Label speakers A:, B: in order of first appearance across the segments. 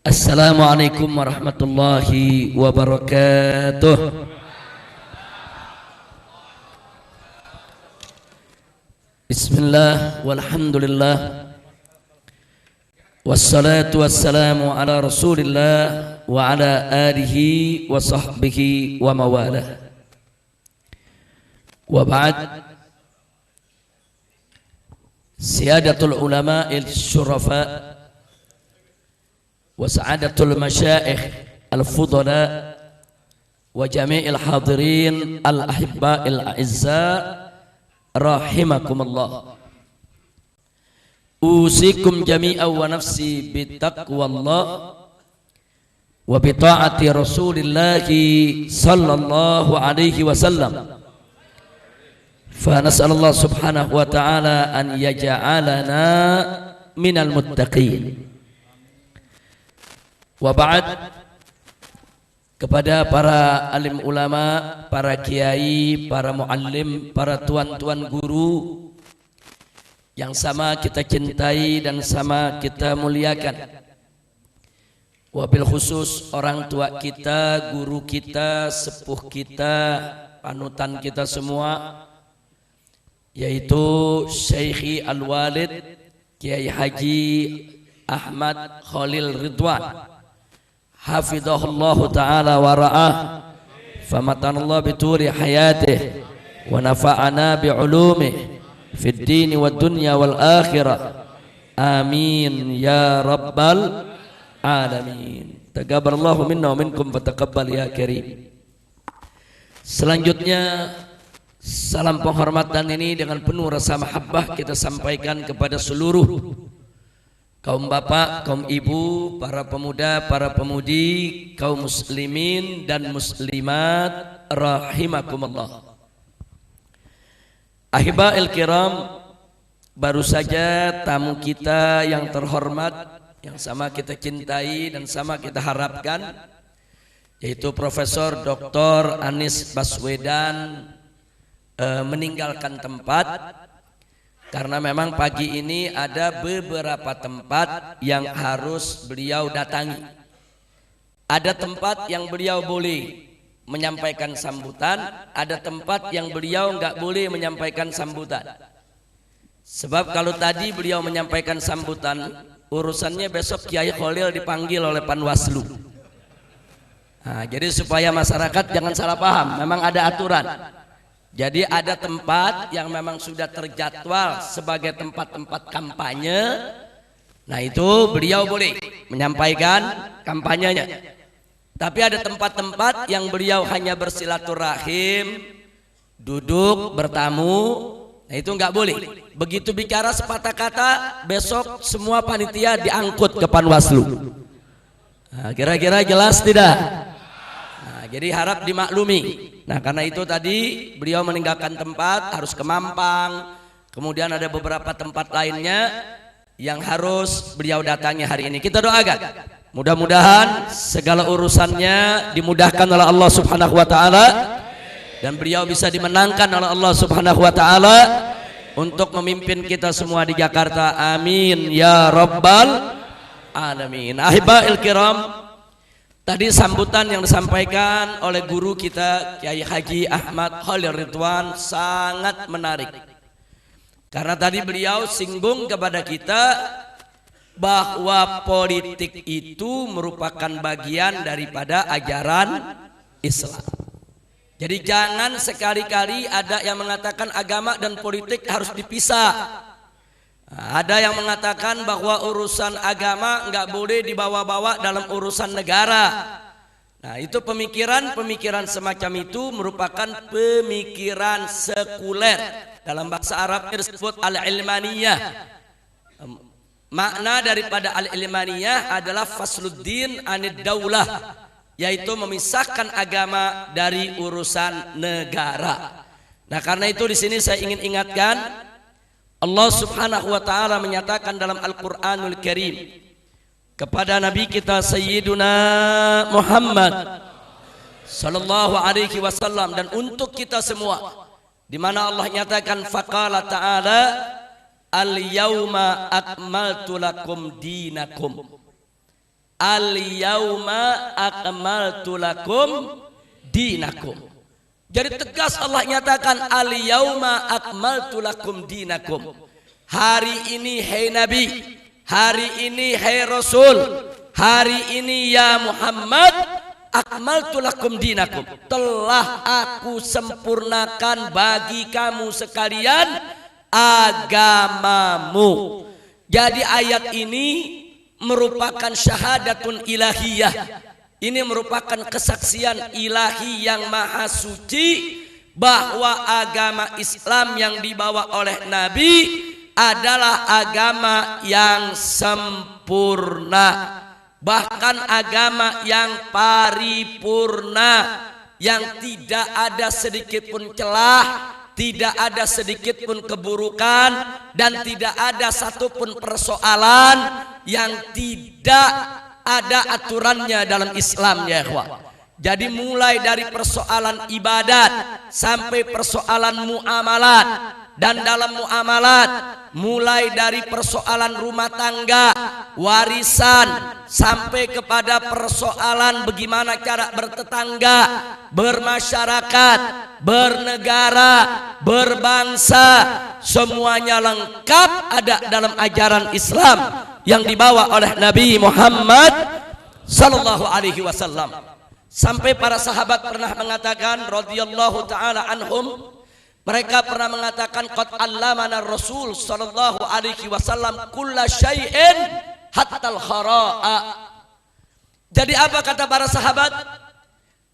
A: Assalamualaikum warahmatullahi wabarakatuh. Bismillah walhamdulillah wassalatu wassalamu ala rasulillah wa ala alihi wa sahbihi wa mawalah. Wa ba'd. Siyadatul ulama'il syurafa wa sa'adatul masyaikh al-fudala wa jami'il hadirin al-ahibba'il a'izza rahimakumullah. Usikum jami'an wa nafsi bitaqwallah wa bita'ati rasulillahi sallallahu alaihi wasallam. Fa nas'alullah subhanahu wa ta'ala an yaj'alana minal muttaqin. Wa ba'd. Kepada para alim ulama, para kiai, para muallim, para tuan-tuan guru yang sama kita cintai dan sama kita muliakan. Wabil khusus orang tua kita, guru kita, sepuh kita, panutan kita semua, yaitu Syekhi Al-Walid Kiai Haji Ahmad Khalil Ridwan, hafidhahullahu ta'ala wa ra'ah, famatanallah bituri hayatih wa nafa'ana bi'ulumih fid dini wad dunya wal akhirah, amin ya rabbal alamin. Taqabbalallahu minna wa minkum fataqabbal ya karim. Selanjutnya, salam penghormatan ini dengan penuh rasa mahabbah kita sampaikan kepada seluruh kaum bapak, kaum ibu, para pemuda, para pemudi, kaum muslimin dan muslimat rahimakumullah. Ahiba'il kiram, baru saja tamu kita yang terhormat, yang sama kita cintai dan sama kita harapkan, yaitu Profesor Dr. Anies Baswedan meninggalkan tempat. Karena memang pagi ini ada beberapa tempat yang harus beliau datangi. Ada tempat yang beliau boleh menyampaikan sambutan, ada tempat yang beliau nggak boleh menyampaikan sambutan. Sebab kalau tadi beliau menyampaikan sambutan, urusannya besok Kiai Khalil dipanggil oleh Panwaslu. Nah, jadi supaya masyarakat jangan salah paham, memang ada aturan. Jadi ada tempat yang memang sudah terjadwal sebagai tempat-tempat kampanye. Nah itu beliau boleh menyampaikan kampanyenya. Tapi ada tempat-tempat yang beliau hanya bersilaturahim, duduk, bertamu. Nah itu nggak boleh. Begitu bicara sepatah kata, besok semua panitia diangkut ke Panwaslu. Nah, kira-kira jelas tidak? Jadi harap dimaklumi. Nah karena itu tadi beliau meninggalkan tempat, harus ke Mampang. Kemudian ada beberapa tempat lainnya yang harus beliau datangi hari ini. Kita doakan, mudah-mudahan segala urusannya dimudahkan oleh Allah subhanahu wa ta'ala, dan beliau bisa dimenangkan oleh Allah subhanahu wa ta'ala untuk memimpin kita semua di Jakarta, amin ya rabbal alamin. Ahiba'il kiram, tadi sambutan yang disampaikan oleh guru kita Kiai Haji Ahmad Khalil Ridwan sangat menarik. Karena tadi beliau singgung kepada kita bahwa politik itu merupakan bagian daripada ajaran Islam. Jadi jangan sekali-kali ada yang mengatakan agama dan politik harus dipisah. Ada yang mengatakan bahwa urusan agama nggak boleh dibawa-bawa dalam urusan negara. Nah itu pemikiran semacam itu merupakan pemikiran sekuler. Dalam bahasa Arabnya disebut al-ilmaniyah. Makna daripada al-ilmaniyah adalah fasluddin anid daulah, yaitu memisahkan agama dari urusan negara. Nah karena itu di sini saya ingin ingatkan, Allah subhanahu wa ta'ala menyatakan dalam Al-Quranul Karim kepada Nabi kita Sayyiduna Muhammad sallallahu alaihi wasallam dan untuk kita semua, di mana Allah nyatakan faqala ta'ala al-yawma akmaltu lakum dinakum, al-yauma akmaltu lakum dinakum. Jadi tegas Allah nyatakan al-yauma akmaltu lakum dinakum. Hari ini hai Nabi, hari ini hai Rasul, hari ini ya Muhammad, akmaltu lakum dinakum, telah aku sempurnakan bagi kamu sekalian agamamu. Jadi ayat ini merupakan syahadatun ilahiyah. Ini merupakan kesaksian ilahi yang maha suci bahwa agama Islam yang dibawa oleh Nabi adalah agama yang sempurna, bahkan agama yang paripurna, yang tidak ada sedikit pun celah, tidak ada sedikit pun keburukan, dan tidak ada satupun persoalan yang tidak ada aturannya dalam Islam, ya ikhwah. Jadi mulai dari persoalan ibadat sampai persoalan muamalat, dan dalam muamalat mulai dari persoalan rumah tangga, warisan, sampai kepada persoalan bagaimana cara bertetangga, bermasyarakat, bernegara, berbangsa, semuanya lengkap ada dalam ajaran Islam yang dibawa oleh Nabi Muhammad sallallahu alaihi wasallam. Sampai para sahabat pernah mengatakan radhiyallahu taala anhum, mereka pernah mengatakan qad allamana Rasul sallallahu alaihi wasallam kulla syai'in hatta al-khara'a. Jadi apa kata para sahabat?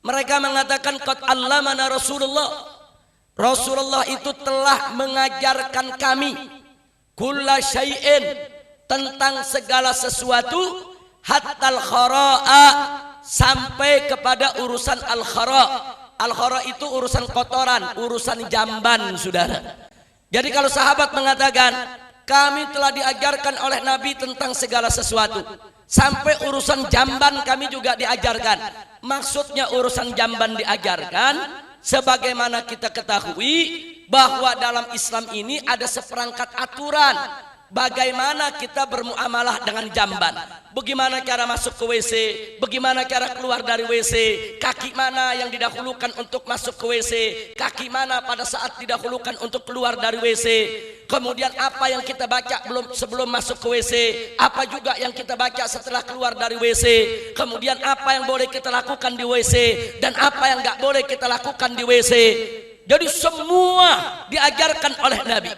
A: Mereka mengatakan qad allamana Rasulullah, Rasulullah itu telah mengajarkan kami kulla syai'in, tentang segala sesuatu, hatta al-khara'a, sampai kepada urusan al-khara'. Al-khara' itu urusan kotoran, urusan jamban, saudara. Jadi kalau sahabat mengatakan kami telah diajarkan oleh Nabi tentang segala sesuatu, sampai urusan jamban kami juga diajarkan. Maksudnya urusan jamban diajarkan sebagaimana kita ketahui bahwa dalam Islam ini ada seperangkat aturan bagaimana kita bermuamalah dengan jamban. Bagaimana cara masuk ke WC, bagaimana cara keluar dari WC, kaki mana yang didahulukan untuk masuk ke WC, kaki mana pada saat didahulukan untuk keluar dari WC, kemudian apa yang kita baca sebelum masuk ke WC, apa juga yang kita baca setelah keluar dari WC, kemudian apa yang boleh kita lakukan di WC dan apa yang nggak boleh kita lakukan di WC. Jadi semua diajarkan oleh Nabi.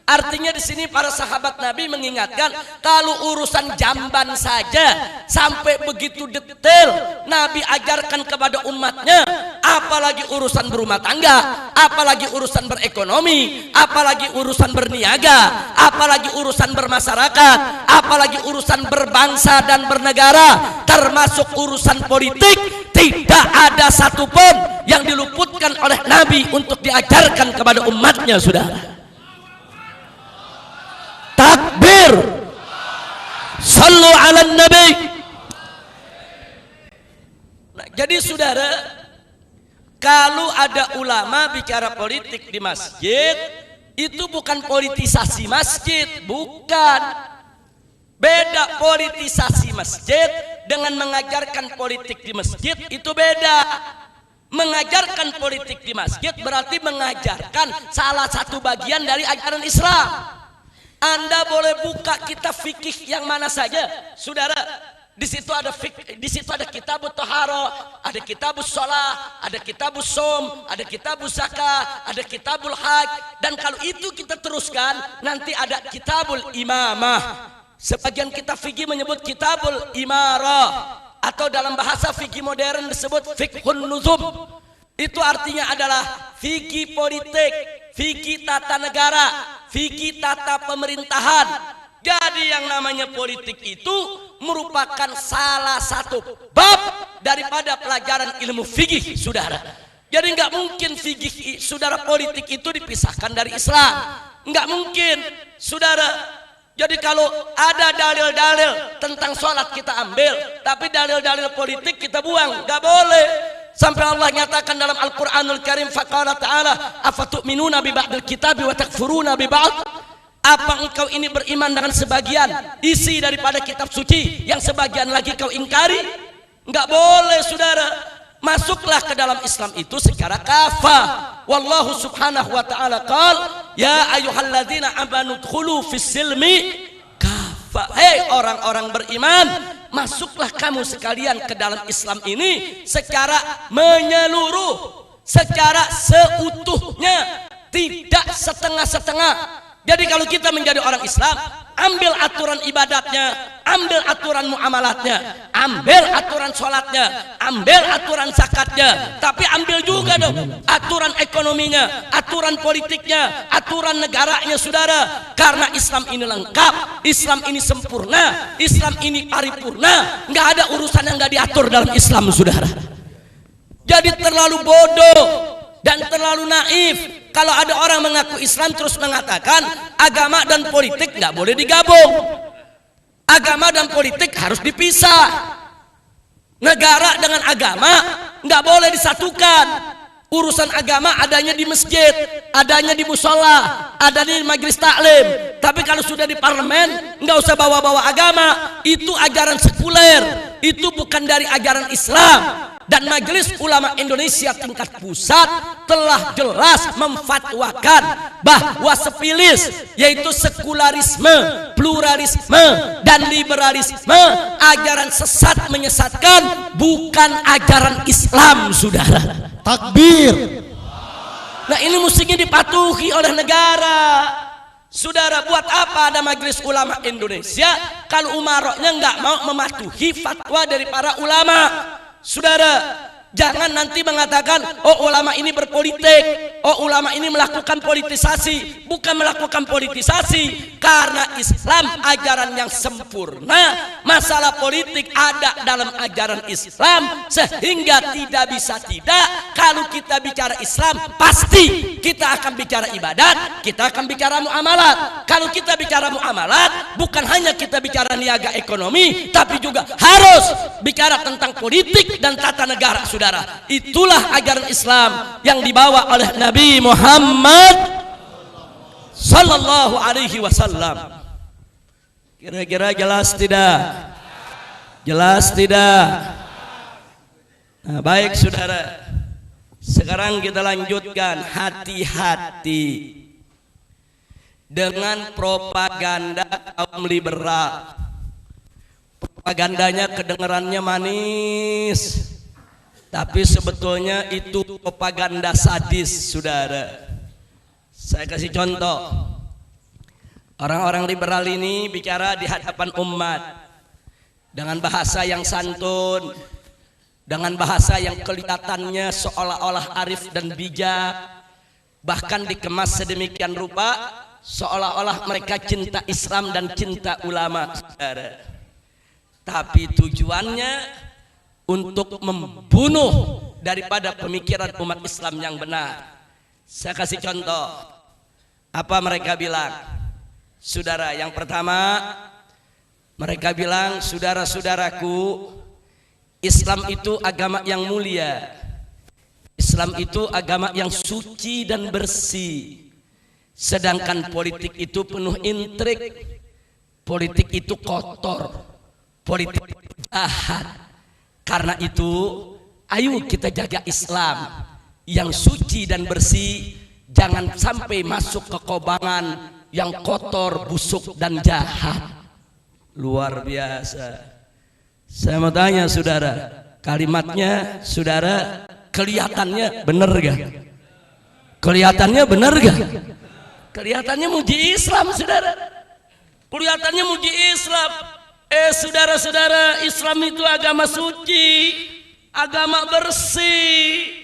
A: Artinya di sini para sahabat Nabi mengingatkan kalau urusan jamban saja sampai begitu detail Nabi ajarkan kepada umatnya, apalagi urusan berumah tangga, apalagi urusan berekonomi, apalagi urusan berniaga, apalagi urusan bermasyarakat, apalagi urusan berbangsa dan bernegara, termasuk urusan politik. Tidak ada satupun yang diluputkan oleh Nabi untuk diajarkan kepada umatnya, saudara. Takbir, sallu ala nabi. Nah, jadi saudara, kalau ada ulama bicara politik di masjid, itu bukan politisasi masjid, bukan. Beda politisasi masjid dengan mengajarkan politik di masjid, itu beda. Mengajarkan politik di masjid berarti mengajarkan salah satu bagian dari ajaran Islam. Anda boleh buka kitab fikih yang mana saja, saudara. Di situ ada fikih, di situ ada kitabut thahara, ada kitabus shalah, ada kitabus shaum, ada kitabus zakah, ada kitabul hajj. Dan kalau itu kita teruskan, nanti ada kitabul imamah. Sebagian kitab fikih menyebut kitabul imarah, atau dalam bahasa fikih modern disebut fiqhun nuzum. Itu artinya adalah fikih politik, fikih tata negara, fikih tata pemerintahan. Jadi yang namanya politik itu merupakan salah satu bab daripada pelajaran ilmu fikih, saudara. Jadi nggak mungkin fikih, saudara, politik itu dipisahkan dari Islam. Nggak mungkin, saudara. Jadi kalau ada dalil-dalil tentang sholat kita ambil, tapi dalil-dalil politik kita buang, nggak boleh. Sampai Allah nyatakan dalam Al-Quranul Karim, faqala ta'ala afatu'minuna bi ba'dil kitabi wa takfuruna bi ba'd. Apa engkau ini beriman dengan sebagian isi daripada kitab suci, yang sebagian lagi kau ingkari? Enggak boleh saudara. Masuklah ke dalam Islam itu secara kafah. Wallahu subhanahu wa ta'ala qal, ya ayyuhalladzina amanu dkhulu fis silmi kafah. Hei orang-orang beriman, masuklah kamu sekalian ke dalam Islam ini secara menyeluruh, secara seutuhnya, tidak setengah-setengah. Jadi kalau kita menjadi orang Islam, ambil aturan ibadatnya, ambil aturan muamalatnya, ambil aturan sholatnya, ambil aturan zakatnya, tapi ambil juga dong aturan ekonominya, aturan politiknya, aturan negaranya saudara. Karena Islam ini lengkap, Islam ini sempurna, Islam ini paripurna, nggak ada urusan yang nggak diatur dalam Islam saudara. Jadi terlalu bodoh dan terlalu naif kalau ada orang mengaku Islam terus mengatakan agama dan politik nggak boleh digabung, agama dan politik harus dipisah, negara dengan agama nggak boleh disatukan. Urusan agama adanya di masjid, adanya di musola, adanya di majelis taklim. Tapi kalau sudah di parlemen nggak usah bawa-bawa agama, itu ajaran sekuler, itu bukan dari ajaran Islam. Dan Majelis Ulama Indonesia tingkat pusat telah jelas memfatwakan bahwa sepilis, yaitu sekularisme, pluralisme, dan liberalisme, ajaran sesat menyesatkan, bukan ajaran Islam saudara.
B: Takbir.
A: Nah ini mestinya dipatuhi oleh negara. Saudara, buat apa ada Majelis Ulama Indonesia kalau umaroknya nggak mau mematuhi fatwa dari para ulama? Saudara, jangan nanti mengatakan oh ulama ini berpolitik, oh ulama ini melakukan politisasi. Bukan melakukan politisasi, karena Islam ajaran yang sempurna. Masalah politik ada dalam ajaran Islam, sehingga tidak bisa tidak. Kalau kita bicara Islam, pasti kita akan bicara ibadat, kita akan bicara muamalat. Kalau kita bicara muamalat, bukan hanya kita bicara niaga ekonomi, tapi juga harus bicara tentang politik dan tata negara saudara. Itulah ajaran Islam yang dibawa oleh Nabi Muhammad sallallahu alaihi wasallam. Kira-kira jelas tidak? Jelas tidak? Nah, baik saudara, sekarang kita lanjutkan. Hati-hati dengan propaganda kaum liberal. Propagandanya kedengarannya manis, tapi sebetulnya itu propaganda sadis saudara. Saya kasih contoh. Orang-orang liberal ini bicara di hadapan umat dengan bahasa yang santun, dengan bahasa yang kelihatannya seolah-olah arif dan bijak, bahkan dikemas sedemikian rupa seolah-olah mereka cinta Islam dan cinta ulama saudara. Tapi tujuannya untuk membunuh daripada pemikiran umat Islam yang benar. Saya kasih contoh. Apa mereka bilang? Saudara, yang pertama mereka bilang, saudara-saudaraku, Islam itu agama yang mulia, Islam itu agama yang suci dan bersih. Sedangkan politik itu penuh intrik, politik itu kotor, politik itu jahat. Karena itu ayo kita jaga Islam yang suci dan bersih, jangan sampai masuk ke kobangan yang kotor, busuk, dan jahat. Luar biasa. Saya mau tanya saudara, kalimatnya saudara kelihatannya benar gak? Kelihatannya benar gak? Kelihatannya muji Islam saudara. Kelihatannya muji Islam. Saudara-saudara, Islam itu agama suci, agama bersih.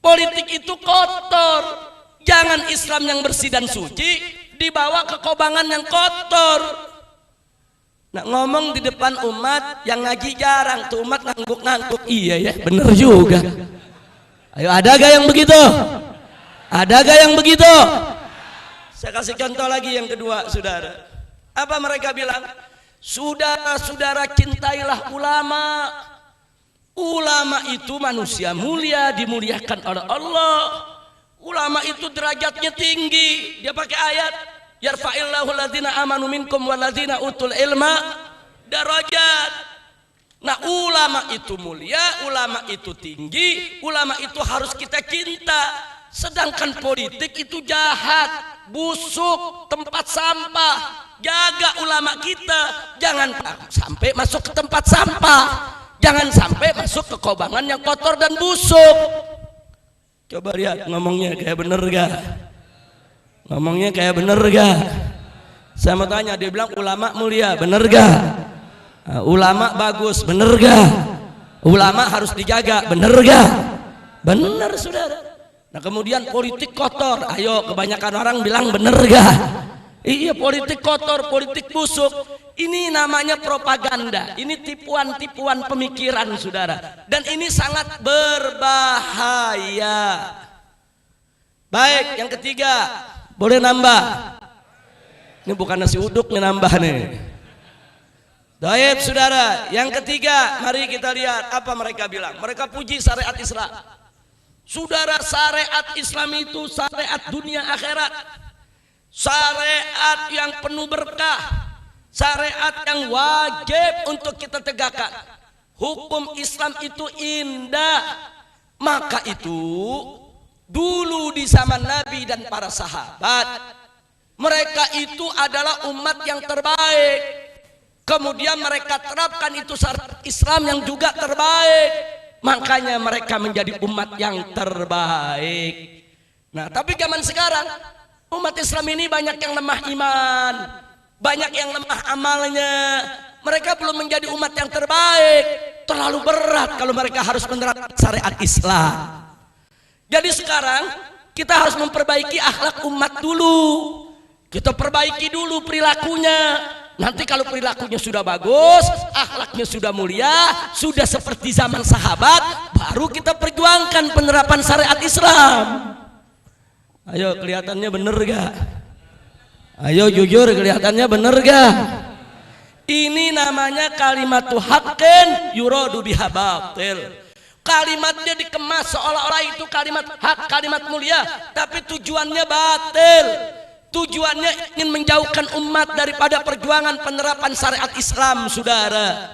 A: Politik itu kotor. Jangan Islam yang bersih dan suci dibawa ke kobangan yang kotor. Nah, ngomong di depan umat yang ngaji jarang, tuh umat ngangguk-ngangguk. Iya ya, bener juga. Ayo, ada gak yang begitu? Ada gak yang begitu? Saya kasih contoh lagi yang kedua saudara. Apa mereka bilang? Saudara-saudara, cintailah ulama. Ulama itu manusia mulia, dimuliakan oleh Allah. Ulama itu derajatnya tinggi. Dia pakai ayat, Yarfa'illahu alladzina amanu minkum walladzina utul ilma darajat. Nah, ulama itu mulia, ulama itu tinggi, ulama itu harus kita cinta. Sedangkan politik itu jahat, busuk, tempat sampah. Jaga ulama kita, jangan sampai masuk ke tempat sampah, jangan sampai masuk ke kobangan yang kotor dan busuk. Coba lihat ngomongnya kayak bener gak? Ngomongnya kayak bener gak? Saya mau tanya, dia bilang ulama mulia, bener gak? Ulama bagus, bener gak? Ulama harus dijaga, bener gak? Bener, saudara. Nah, kemudian politik kotor, ayo kebanyakan orang bilang bener gak? Iya, politik kotor, politik busuk. Ini namanya propaganda, ini tipuan-tipuan pemikiran, saudara. Dan ini sangat berbahaya. Baik, yang ketiga, boleh nambah. Ini bukan nasi uduk nih, nambah nih. Baik, saudara. Yang ketiga, mari kita lihat apa mereka bilang. Mereka puji syariat Islam. Saudara, syariat Islam itu syariat dunia akhirat. Syariat yang penuh berkah. Syariat yang wajib untuk kita tegakkan. Hukum Islam itu indah. Maka itu dulu di zaman Nabi dan para sahabat, mereka itu adalah umat yang terbaik. Kemudian mereka terapkan itu syariat Islam yang juga terbaik. Makanya mereka menjadi umat yang terbaik. Nah, tapi zaman sekarang umat Islam ini banyak yang lemah iman, banyak yang lemah amalnya. Mereka belum menjadi umat yang terbaik. Terlalu berat kalau mereka harus menerapkan syariat Islam. Jadi sekarang kita harus memperbaiki akhlak umat dulu. Kita perbaiki dulu perilakunya. Nanti kalau perilakunya sudah bagus, akhlaknya sudah mulia, sudah seperti zaman sahabat, baru kita perjuangkan penerapan syariat Islam. Ayo, kelihatannya bener gak? Ayo jujur, kelihatannya bener gak? Ini namanya kalimatu haqqin yuradu biha batil. Kalimatnya dikemas seolah-olah itu kalimat hak, kalimat mulia, tapi tujuannya batil. Tujuannya ingin menjauhkan umat daripada perjuangan penerapan syariat Islam, saudara.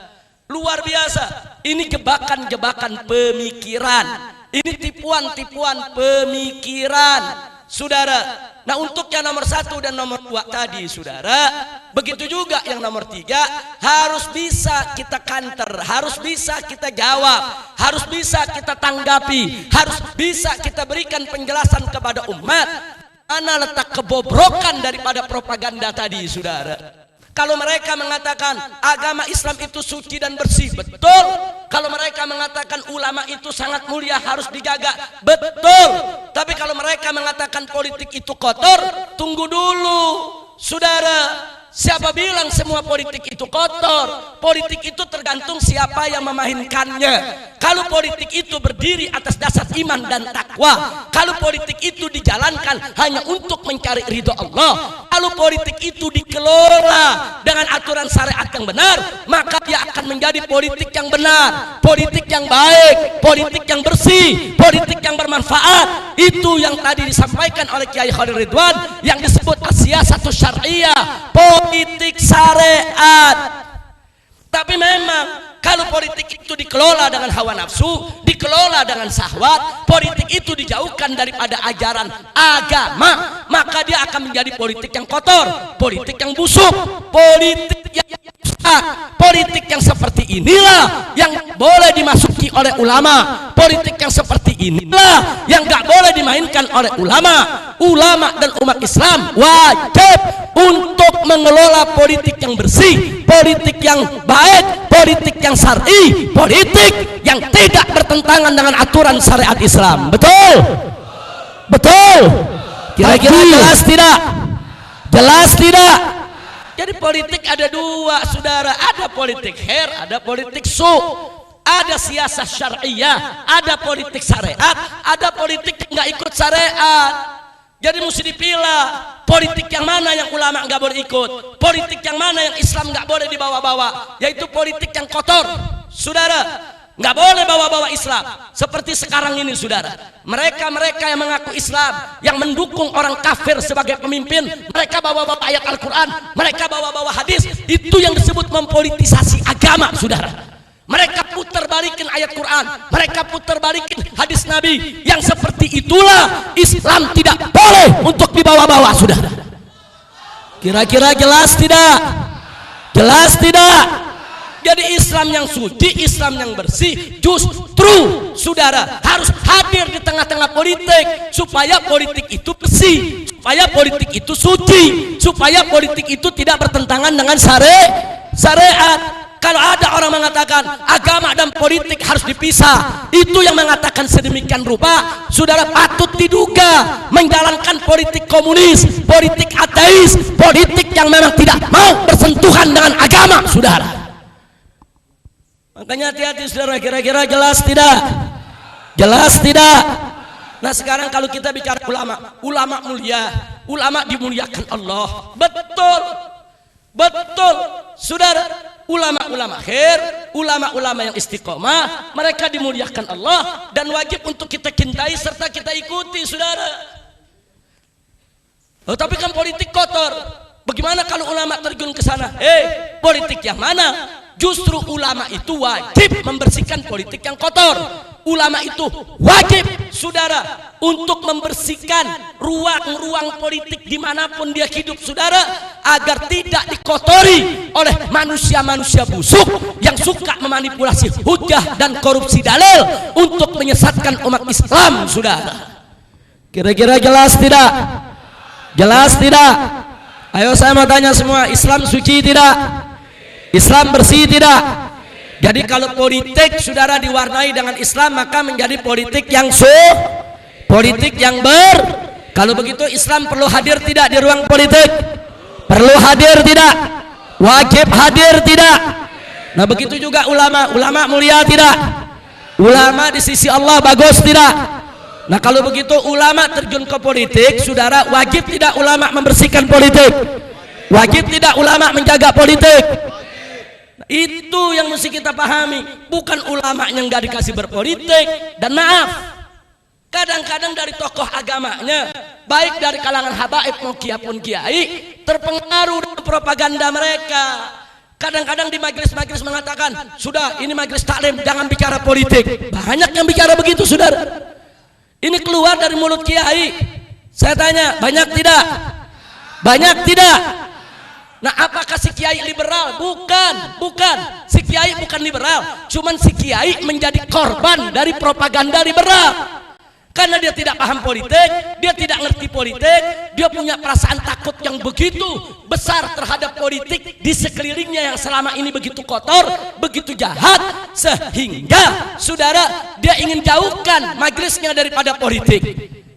A: Luar biasa. Ini jebakan-jebakan pemikiran. Ini tipuan-tipuan pemikiran, saudara. Nah, untuk yang nomor 1 dan nomor 2 tadi, saudara, begitu juga yang nomor 3, harus bisa kita counter, harus bisa kita jawab, harus bisa kita tanggapi, harus bisa kita berikan penjelasan kepada umat. Mana letak kebobrokan daripada propaganda tadi, saudara? Kalau mereka mengatakan agama Islam itu suci dan bersih, betul. Kalau mereka mengatakan ulama itu sangat mulia, harus dijaga, betul. Tapi kalau mereka mengatakan politik itu kotor, tunggu dulu, saudara. Siapa bilang semua politik itu kotor? Politik itu tergantung siapa yang memainkannya. Kalau politik itu berdiri atas dasar iman dan takwa, kalau politik itu dijalankan hanya untuk mencari ridho Allah, kalau politik itu dikelola dengan aturan syariat yang benar, maka dia akan menjadi politik yang benar, politik yang baik, politik yang bersih, politik yang bermanfaat. Itu yang tadi disampaikan oleh Kiai Khalil Ridwan yang disebut as-siyasatus syar'iyyah, politik syariat. Tapi memang kalau politik itu dikelola dengan hawa nafsu, dikelola dengan syahwat, politik itu dijauhkan daripada ajaran agama, maka dia akan menjadi politik yang kotor, politik yang busuk, politik yang politik yang seperti inilah yang boleh dimasuki oleh ulama. Politik yang seperti inilah yang gak boleh dimainkan oleh ulama. Ulama dan umat Islam wajib untuk mengelola politik yang bersih, politik yang baik, politik yang syar'i, politik yang tidak bertentangan dengan aturan syariat Islam. Betul? Betul? Kira-kira jelas tidak? Jelas tidak? Jadi politik ada dua, saudara. Ada politik khair, ada politik su. Ada siasat syar'iyah, ada politik syariat, ada politik yang nggak ikut syariat. Jadi mesti dipilah politik yang mana yang ulama nggak boleh ikut, politik yang mana yang Islam nggak boleh dibawa-bawa, yaitu politik yang kotor, saudara. Nggak boleh bawa-bawa Islam seperti sekarang ini, saudara. Mereka yang mengaku Islam, yang mendukung orang kafir sebagai pemimpin, mereka bawa-bawa ayat Al-Quran, mereka bawa-bawa hadis. Itu yang disebut mempolitisasi agama, saudara. Mereka putar balikin ayat Quran, mereka putar balikin hadis Nabi. Yang seperti itulah Islam tidak boleh untuk dibawa-bawa, saudara. Kira-kira jelas tidak? Jelas tidak? Jadi Islam yang suci, Islam yang bersih, justru saudara harus hadir di tengah-tengah politik, supaya politik itu bersih, supaya politik itu suci, supaya politik itu tidak bertentangan dengan syariat. Kalau ada orang mengatakan agama dan politik harus dipisah, itu yang mengatakan sedemikian rupa, saudara patut diduga menjalankan politik komunis, politik ateis, politik yang memang tidak mau bersentuhan dengan agama, saudara. Makanya hati-hati, saudara. Kira-kira jelas tidak? Jelas tidak? Nah, sekarang kalau kita bicara ulama mulia, ulama dimuliakan Allah. Betul, betul, saudara. Ulama-ulama khair, ulama-ulama yang istiqomah, mereka dimuliakan Allah dan wajib untuk kita cintai serta kita ikuti, saudara. Oh, tapi kan politik kotor. Bagaimana kalau ulama terjun ke sana? Politik yang mana? Justru ulama itu wajib membersihkan politik yang kotor. Ulama itu wajib, saudara, untuk membersihkan ruang-ruang politik dimanapun dia hidup, saudara, agar tidak dikotori oleh manusia-manusia busuk yang suka memanipulasi hujah dan korupsi dalil untuk menyesatkan umat Islam, saudara. Kira-kira jelas tidak? Jelas tidak? Ayo saya mau tanya semua, Islam suci tidak? Islam bersih tidak? Jadi kalau politik, saudara, diwarnai dengan Islam, maka menjadi politik yang politik yang kalau begitu Islam perlu hadir tidak di ruang politik? Perlu hadir tidak? Wajib hadir tidak? Nah, begitu juga ulama mulia tidak? Ulama di sisi Allah bagus tidak? Nah, kalau begitu ulama terjun ke politik, saudara, wajib tidak ulama membersihkan politik? Wajib tidak ulama menjaga politik? Itu yang mesti kita pahami, bukan ulama yang gak dikasih berpolitik. Dan maaf, kadang-kadang dari tokoh agamanya, baik dari kalangan habaib maupun kiai, terpengaruh dengan propaganda mereka. Kadang-kadang di majelis-majelis mengatakan, sudah ini majelis taklim, jangan bicara politik. Banyak yang bicara begitu, saudara. Ini keluar dari mulut kiai. Saya tanya, banyak tidak? Banyak tidak? Nah, apakah si kiai liberal? Bukan. Si kiai bukan liberal, cuman si kiai menjadi korban dari propaganda liberal. Karena dia tidak paham politik, dia tidak ngerti politik, dia punya perasaan takut yang begitu besar terhadap politik di sekelilingnya yang selama ini begitu kotor, begitu jahat, sehingga saudara, dia ingin jauhkan majelisnya daripada politik.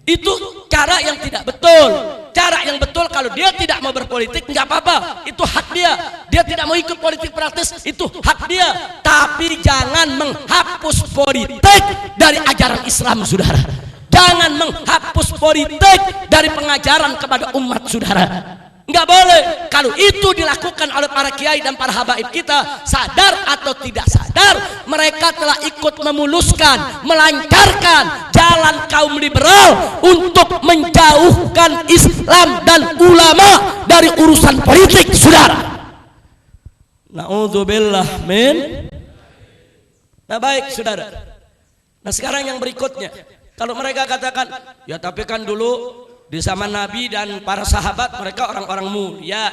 A: Itu cara yang tidak betul. Cara yang betul, kalau dia tidak mau berpolitik nggak apa-apa, itu hak dia. Dia tidak mau ikut politik praktis, itu hak dia. Tapi jangan menghapus politik dari ajaran Islam, saudara. Jangan menghapus politik dari pengajaran kepada umat, saudara. Nggak boleh. Kalau itu dilakukan oleh para kiai dan para habaib kita, sadar atau tidak sadar, mereka telah ikut memuluskan, melancarkan jalan kaum liberal untuk menjauhkan Islam dan ulama dari urusan politik, saudara. Na'udzubillah min. Nah, baik, saudara. Nah, sekarang yang berikutnya, kalau mereka katakan, ya tapi kan dulu di zaman Nabi dan para sahabat mereka orang-orang mulia.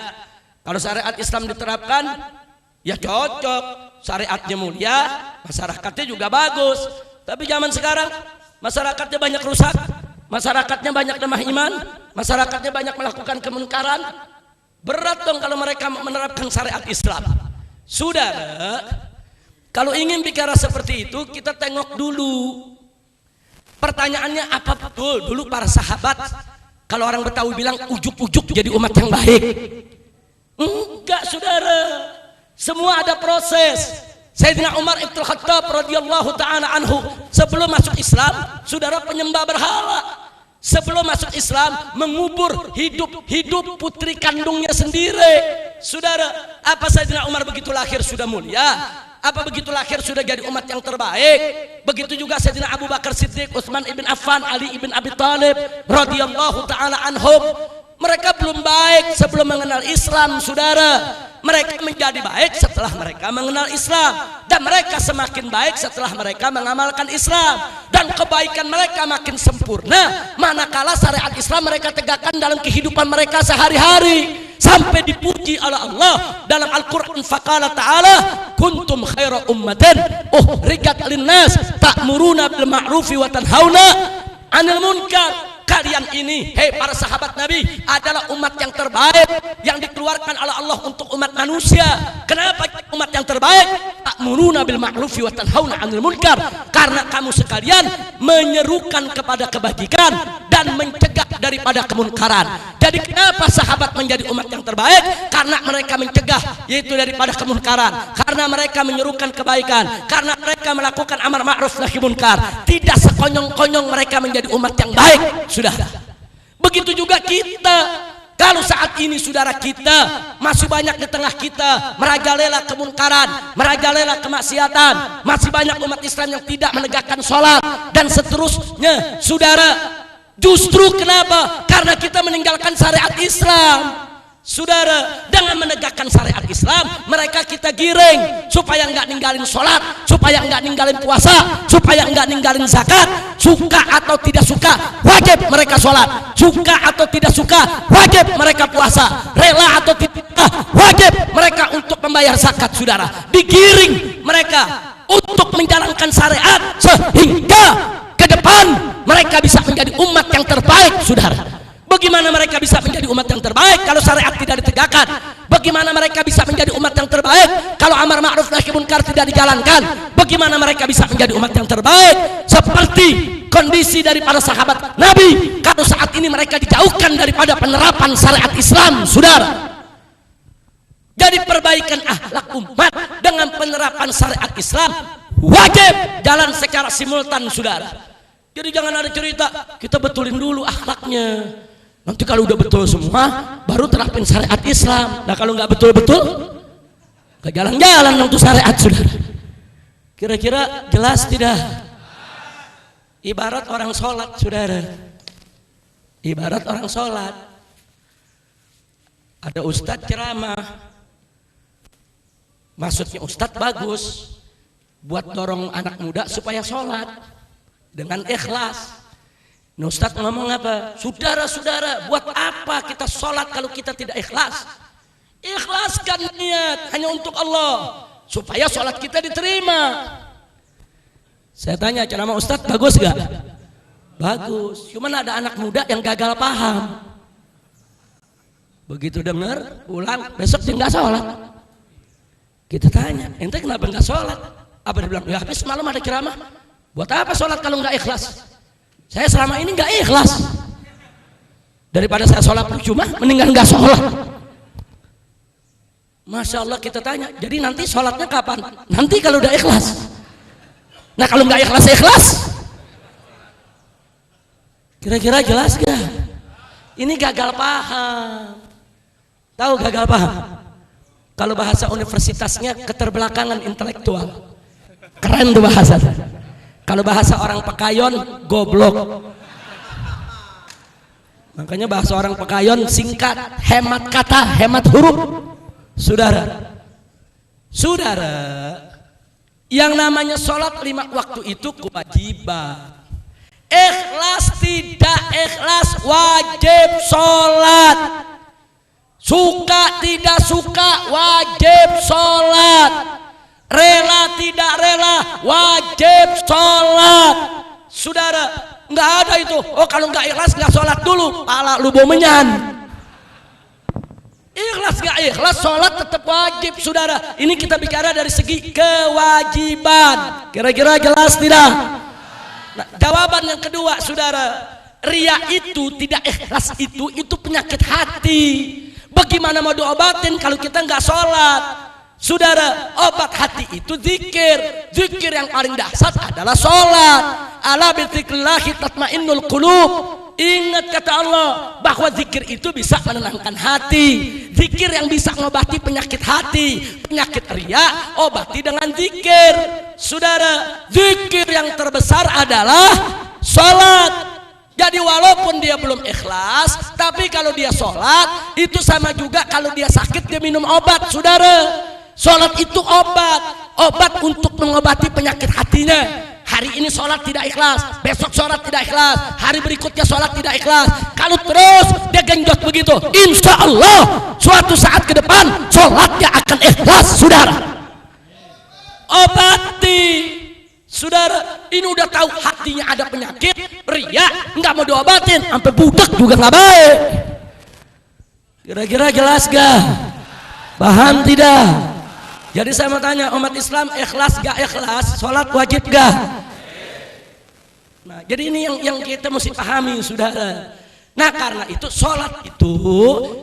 A: Kalau syariat Islam diterapkan, ya cocok. Syariatnya mulia, masyarakatnya juga bagus. Tapi zaman sekarang, masyarakatnya banyak rusak, masyarakatnya banyak lemah iman, masyarakatnya banyak melakukan kemungkaran. Berat dong kalau mereka menerapkan syariat Islam. Saudara, kalau ingin bicara seperti itu, kita tengok dulu. Pertanyaannya, apa betul dulu para sahabat, kalau orang Betawi bilang, ujuk-ujuk jadi umat yang baik? Enggak, saudara. Semua ada proses. Sayyidina Umar Ibn Khattab radhiyallahu ta'ala anhu, sebelum masuk Islam, saudara, penyembah berhala. Sebelum masuk Islam, mengubur hidup putri kandungnya sendiri. Saudara, apa Sayyidina Umar begitu lahir sudah mulia? Apa begitu lahir sudah jadi umat yang terbaik? Begitu juga Sayyidina Abu Bakar Siddiq, Utsman ibn Affan, Ali ibn Abi Thalib radhiyallahu taala anhum. Mereka belum baik sebelum mengenal Islam, saudara. Mereka menjadi baik setelah mereka mengenal Islam, dan mereka semakin baik setelah mereka mengamalkan Islam, dan kebaikan mereka makin sempurna manakala syariat Islam mereka tegakkan dalam kehidupan mereka sehari-hari, sampai dipuji oleh Allah dalam Al-Qur'an. Faqala ta'ala kuntum khaira ummatin ukhrijat linnas ta'muruna bil ma'rufi wa tanhauna 'anil munkar. Kalian ini, hei para sahabat Nabi, adalah umat yang terbaik yang dikeluarkan oleh Allah untuk umat manusia. Kenapa umat yang terbaik? Ta'muruna bil ma'rufi wa tanhauna 'anil munkar. Karena kamu sekalian menyerukan kepada kebajikan dan mencegah daripada kemunkaran. Jadi kenapa sahabat menjadi umat yang terbaik? Karena mereka mencegah, yaitu daripada kemunkaran. Karena mereka menyerukan kebaikan. Karena mereka melakukan amar ma'ruf nahi munkar. Tidak sekonyong-konyong mereka menjadi umat yang baik. Sudah. Begitu juga kita. Kalau saat ini saudara kita masih banyak di tengah kita merajalela kemunkaran, merajalela kemaksiatan, masih banyak umat Islam yang tidak menegakkan sholat dan seterusnya, saudara. Justru kenapa? Karena kita meninggalkan syariat Islam. Saudara, dengan menegakkan syariat Islam, mereka kita giring supaya enggak ninggalin sholat, supaya enggak ninggalin puasa, supaya enggak ninggalin zakat. Suka atau tidak suka, wajib mereka sholat. Suka atau tidak suka, wajib mereka puasa. Rela atau tidak, wajib mereka untuk membayar zakat. Saudara, digiring mereka untuk menjalankan syariat sehingga ke depan mereka bisa menjadi umat yang terbaik. Saudara, bagaimana mereka bisa menjadi umat yang terbaik kalau syariat tidak ditegakkan? Bagaimana mereka bisa menjadi umat yang terbaik kalau amar ma'ruf nahi munkar tidak dijalankan? Bagaimana mereka bisa menjadi umat yang terbaik seperti kondisi daripada sahabat Nabi kalau saat ini mereka dijauhkan daripada penerapan syariat Islam? Saudara, jadi perbaikan akhlak umat dengan penerapan syariat Islam wajib jalan secara simultan, saudara. Jadi jangan ada cerita kita betulin dulu akhlaknya, nanti kalau udah betul semua baru terapin syariat Islam. Nah kalau nggak betul-betul nggak jalan-jalan untuk syariat, saudara. Kira-kira jelas tidak? Ibarat orang sholat, saudara. Ibarat orang sholat, ada ustadz ceramah, maksudnya ustadz bagus buat dorong anak muda supaya sholat dengan ikhlas. Nah, Ustadz ngomong apa? Saudara-saudara, buat apa kita sholat kalau kita tidak ikhlas? Ikhlaskan niat hanya untuk Allah supaya sholat kita diterima. Saya tanya, ceramah Ustadz bagus gak? Bagus. Cuman ada anak muda yang gagal paham. Begitu dengar, pulang, besok dia nggak sholat. Kita tanya, ente kenapa nggak sholat? Apa dia bilang? Ya habis malam ada ceramah. Buat apa sholat kalau nggak ikhlas? Saya selama ini nggak ikhlas. Daripada saya sholat percuma, mendingan nggak sholat. Masya Allah, kita tanya. Jadi nanti sholatnya kapan? Nanti kalau udah ikhlas. Nah kalau nggak ikhlas, kira-kira jelas gak? Ini gagal paham. Tahu gagal paham? Kalau bahasa universitasnya keterbelakangan intelektual. Keren tuh bahasa. Kalau bahasa orang Pekayon, goblok. Makanya bahasa orang Pekayon singkat, hemat kata, hemat huruf. Saudara, yang namanya sholat 5 waktu itu kewajiban. Ikhlas tidak ikhlas wajib sholat. Suka tidak suka wajib sholat. Rela tidak rela wajib sholat. Saudara, nggak ada itu. Oh kalau nggak ikhlas nggak sholat dulu, pala lu bomenyan. Ikhlas nggak ikhlas sholat tetap wajib, saudara. Ini kita bicara dari segi kewajiban. Kira-kira jelas tidak? Nah, jawaban yang kedua, saudara, ria itu tidak ikhlas itu penyakit hati. Bagaimana mau diobatin kalau kita nggak sholat? Saudara, obat hati itu zikir. Zikir yang paling dahsyat adalah sholat. Ala bizikrillahi tatmainnul qulub. Ingat kata Allah bahwa zikir itu bisa menenangkan hati. Zikir yang bisa mengobati penyakit hati, penyakit riya, obati dengan zikir. Saudara, zikir yang terbesar adalah sholat. Jadi walaupun dia belum ikhlas, tapi kalau dia sholat itu sama juga kalau dia sakit dia minum obat. Saudara, sholat itu obat untuk mengobati penyakit hatinya. Hari ini sholat tidak ikhlas, besok sholat tidak ikhlas, hari berikutnya sholat tidak ikhlas. Kalau terus dia genjot begitu, insya Allah suatu saat ke depan sholatnya akan ikhlas. Saudara, obati. Saudara, ini udah tahu hatinya ada penyakit riya, nggak mau diobatin, sampai budak juga nggak baik. Kira-kira jelas gak? Paham tidak? Jadi saya mau tanya, umat Islam ikhlas gak ikhlas? Sholat wajib gak? Nah, jadi ini yang kita mesti pahami, saudara. Nah, karena itu sholat itu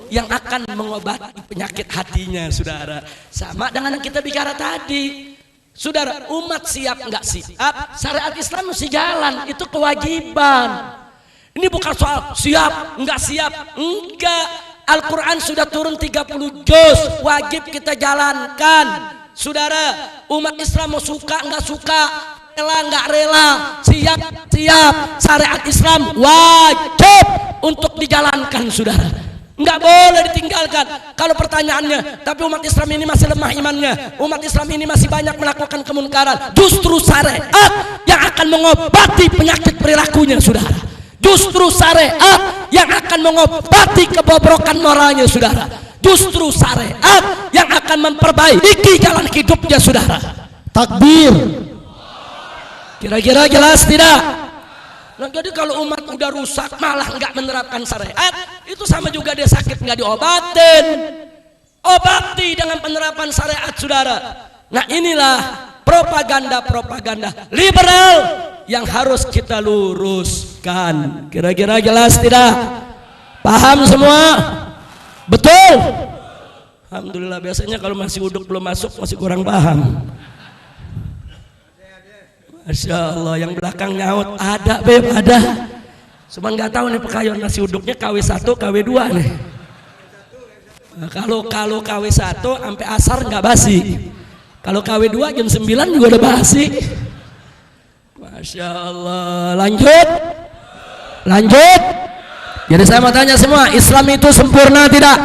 A: yang akan mengobati penyakit hatinya, saudara. Sama dengan yang kita bicara tadi. Saudara, umat siap nggak siap, syariat Islam mesti jalan, itu kewajiban. Ini bukan soal siap nggak siap, enggak. Al-Quran sudah turun 30 juz, wajib kita jalankan. Saudara, umat Islam mau suka nggak suka, rela nggak rela, siap siap, syariat Islam wajib untuk dijalankan, saudara. Nggak boleh ditinggalkan. Kalau pertanyaannya, tapi umat Islam ini masih lemah imannya, umat Islam ini masih banyak melakukan kemunkaran, justru syariat yang akan mengobati penyakit perilakunya, saudara. Justru syariat yang akan mengobati kebobrokan moralnya, saudara. Justru syariat yang akan memperbaiki jalan hidupnya, saudara.
B: Takbir.
A: Kira-kira jelas tidak? Nah, jadi kalau umat udah rusak malah nggak menerapkan syariat, itu sama juga dia sakit nggak diobatin. Obati dengan penerapan syariat, saudara. Nah, inilah propaganda liberal yang harus kita luruskan. Kira-kira jelas tidak? Paham semua? Betul? Alhamdulillah. Biasanya kalau masih uduk belum masuk masih kurang paham. Masya Allah, yang belakang nyaut ada beb, ada. Cuman nggak tahu nih pekayon nasi uduknya KW1 KW2 nih. Nah, kalau KW1 sampai asar nggak basi. Kalau KW2 jam 9 juga udah basi. Masya Allah. Lanjut. Jadi saya mau tanya semua, Islam itu sempurna tidak?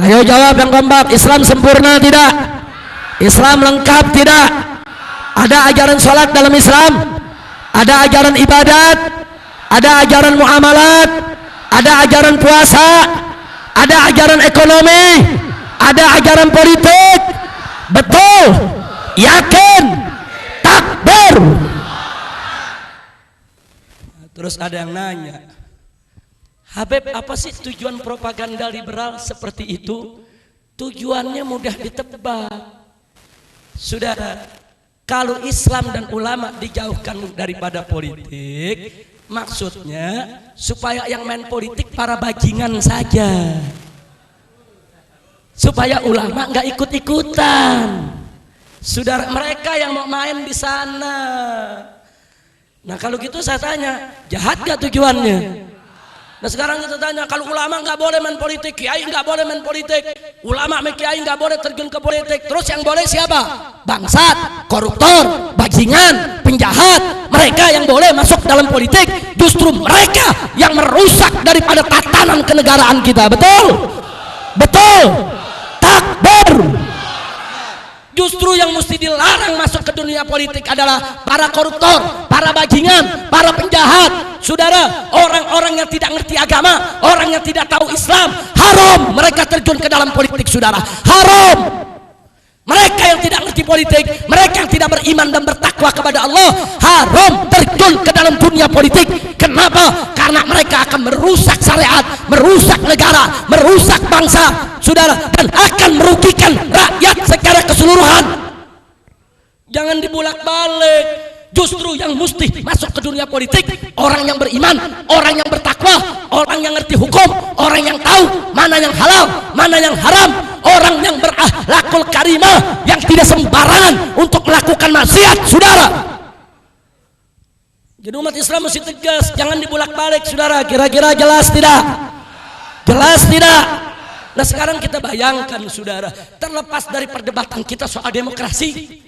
A: Ayo jawab yang kompak. Islam sempurna tidak? Islam lengkap tidak? Ada ajaran sholat dalam Islam, ada ajaran ibadat, ada ajaran muamalat, ada ajaran puasa, ada ajaran ekonomi, ada ajaran politik. Betul? Yakin? Takbir. Terus ada yang nanya, Habib, apa sih tujuan propaganda liberal seperti itu? Tujuannya mudah ditebak, saudara. Kalau Islam dan ulama dijauhkan daripada politik, maksudnya supaya yang main politik para bajingan saja, supaya ulama nggak ikut-ikutan. Saudara, mereka yang mau main di sana. Nah, kalau gitu saya tanya, jahat gak tujuannya? Nah, sekarang kita tanya, kalau ulama nggak boleh main politik, kiai nggak boleh main politik, ulama sama kiai nggak boleh terjun ke politik, terus yang boleh siapa? Bangsat, koruptor, bajingan, penjahat. Mereka yang boleh masuk dalam politik, justru mereka yang merusak daripada tatanan kenegaraan kita. Betul? Betul? Takbir. Justru yang mesti dilarang masuk ke dunia politik adalah para koruptor, para bajingan, para penjahat. Saudara, orang-orang yang tidak ngerti agama, orang yang tidak tahu Islam, haram mereka terjun ke dalam politik, saudara. Haram. Mereka yang tidak ngerti politik, mereka yang tidak beriman dan bertakwa kepada Allah, haram terjun ke dalam dunia politik. Kenapa? Karena mereka akan merusak syariat, merusak negara, merusak bangsa, saudara, dan akan merugikan rakyat secara keseluruhan. Jangan dibulak-balik. Justru yang mesti masuk ke dunia politik orang yang beriman, orang yang bertakwa, orang yang ngerti hukum, orang yang tahu mana yang halal, mana yang haram, orang yang berakhlakul karimah, yang tidak sembarangan untuk melakukan maksiat, saudara. Jadi umat Islam mesti tegas, jangan dibolak-balik, saudara. Kira-kira jelas tidak? Jelas tidak? Nah sekarang kita bayangkan, saudara, terlepas dari perdebatan kita soal demokrasi,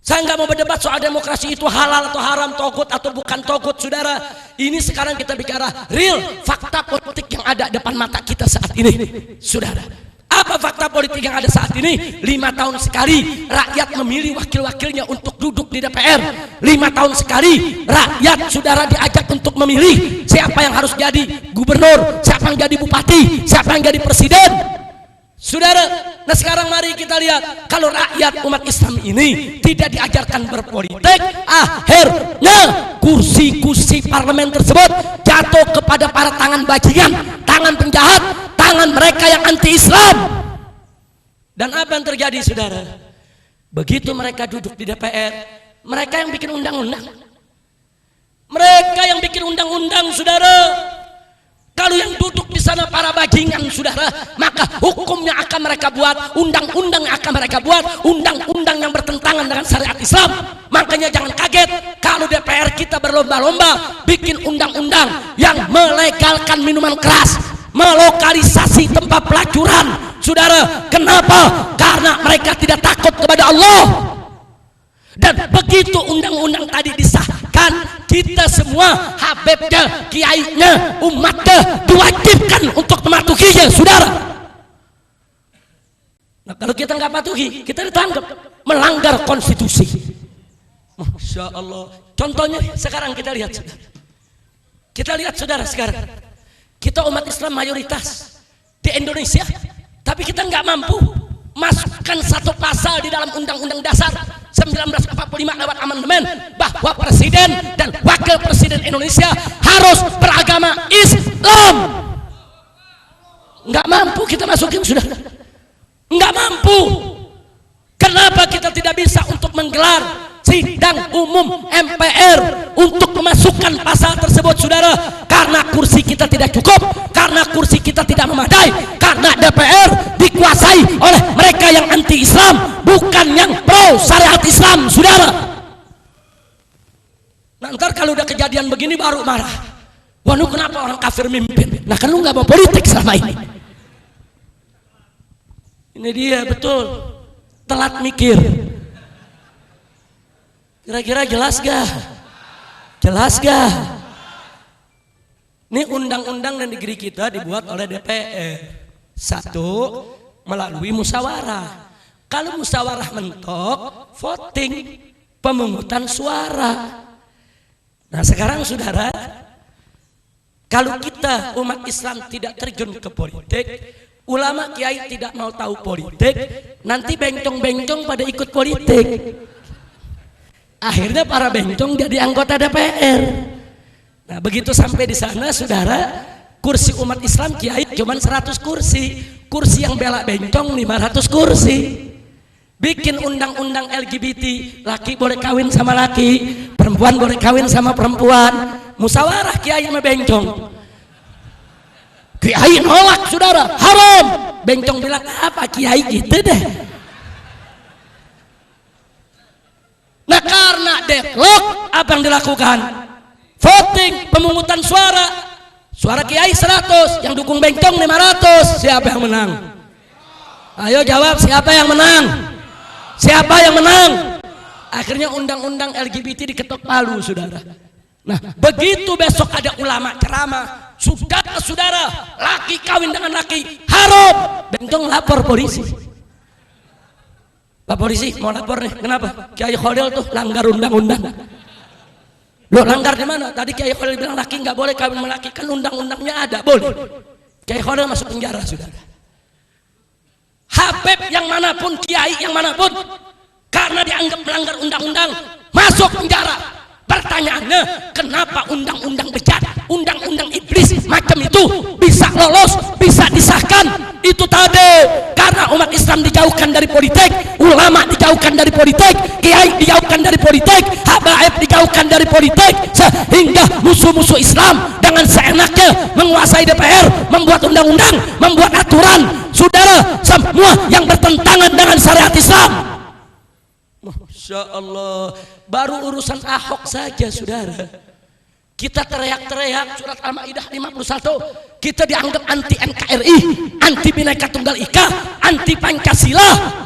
A: saya nggak mau berdebat soal demokrasi itu halal atau haram, togut atau bukan togut, saudara. Ini sekarang kita bicara real fakta politik yang ada depan mata kita saat ini, saudara. Apa fakta politik yang ada saat ini? 5 tahun sekali rakyat memilih wakil-wakilnya untuk duduk di DPR. 5 tahun sekali rakyat, saudara, diajak untuk memilih siapa yang harus jadi gubernur, siapa yang jadi bupati, siapa yang jadi presiden, saudara. Nah sekarang mari kita lihat, kalau rakyat umat Islam ini tidak diajarkan berpolitik, akhirnya kursi-kursi parlemen tersebut jatuh kepada para tangan bajingan, tangan penjahat, tangan mereka yang anti-Islam. Dan apa yang terjadi, saudara? Begitu mereka duduk di DPR, mereka yang bikin undang-undang. Mereka yang bikin undang-undang, saudara. Kalau yang duduk di sana para bajingan, saudara, maka hukumnya akan mereka buat, undang-undang yang akan mereka buat, undang-undang yang bertentangan dengan syariat Islam. Makanya jangan kaget kalau DPR kita berlomba-lomba bikin undang-undang yang melegalkan minuman keras, melokalisasi tempat pelacuran, saudara. Kenapa? Karena mereka tidak takut kepada Allah. Dan begitu undang-undang tadi disahkan, kita semua, habibnya, kiainya, umatnya diwajibkan untuk mematuhinya, saudara. Nah kalau kita nggak patuhi, kita ditangkap melanggar konstitusi. Masya Allah. Contohnya sekarang kita lihat, saudara. Kita lihat, saudara, sekarang kita umat Islam mayoritas di Indonesia, tapi kita nggak mampu masukkan satu pasal di dalam Undang-Undang Dasar 1945 lewat amandemen bahwa presiden dan wakil presiden Indonesia harus beragama Islam. Nggak mampu kita masukin, sudah. Nggak mampu. Kenapa kita tidak bisa untuk menggelar sidang umum MPR untuk memasukkan pasal tersebut, saudara? Karena kursi kita tidak cukup, karena kursi kita tidak memadai, karena DPR dikuasai oleh mereka yang anti Islam, bukan yang pro syariat Islam, saudara. Nah ntar kalau udah kejadian begini baru marah, wah lu kenapa orang kafir mimpin? Nah kan lu nggak mau politik selama ini. Ini dia, betul, telat mikir. Kira-kira jelas gak? Jelas gak? Ini undang-undang dan negeri kita dibuat oleh DPR. Satu, melalui musyawarah. Kalau musyawarah mentok, voting, pemungutan suara. Nah sekarang, saudara, kalau kita umat Islam tidak terjun ke politik, ulama kiai tidak mau tahu politik, nanti bencong-bencong pada ikut politik. Akhirnya para bencong jadi anggota DPR. Nah begitu sampai di sana, saudara, kursi umat Islam kiai cuma 100 kursi, kursi yang bela bencong 500 kursi. Bikin undang-undang LGBT, laki boleh kawin sama laki, perempuan boleh kawin sama perempuan. Musyawarah kiai sama bencong. Kiai nolak, saudara, haram. Bencong bilang, apa kiai gitu deh. Nah karena deadlock, apa yang dilakukan? Voting, pemungutan suara. Suara kiai 100, yang dukung bencong 500. Siapa yang menang? Ayo jawab, siapa yang menang? Siapa yang menang? Akhirnya undang-undang LGBT diketok palu, saudara. Nah begitu besok ada ulama ceramah, saudara, laki kawin dengan laki haram. Bencong lapor polisi. Pak polisi mau lapor nih, kenapa? Kiai Khalil tuh langgar undang-undang. Loh langgar di mana? Tadi Kiai Khalil bilang laki nggak boleh kawin sama laki, kan undang-undangnya ada, boleh. Kiai Khalil masuk penjara, saudara. Habib yang manapun, kiai yang manapun, karena dianggap melanggar undang-undang, masuk penjara. Pertanyaannya, kenapa undang-undang bejat, undang-undang iblis macam itu bisa lolos, bisa disahkan? Itu tadi karena umat Islam dijauhkan dari politik, ulama dijauhkan dari politik, kiai dijauhkan dari politik, habaib dijauhkan dari politik, sehingga musuh-musuh Islam dengan seenaknya menguasai DPR, membuat undang-undang, membuat aturan, saudara, semua yang bertentangan dengan syariat Islam. Masya Allah, baru urusan Ahok saja, saudara. Kita teriak-teriak surat Al-Maidah 51. Kita dianggap anti NKRI, anti Bhinneka Tunggal Ika, anti Pancasila,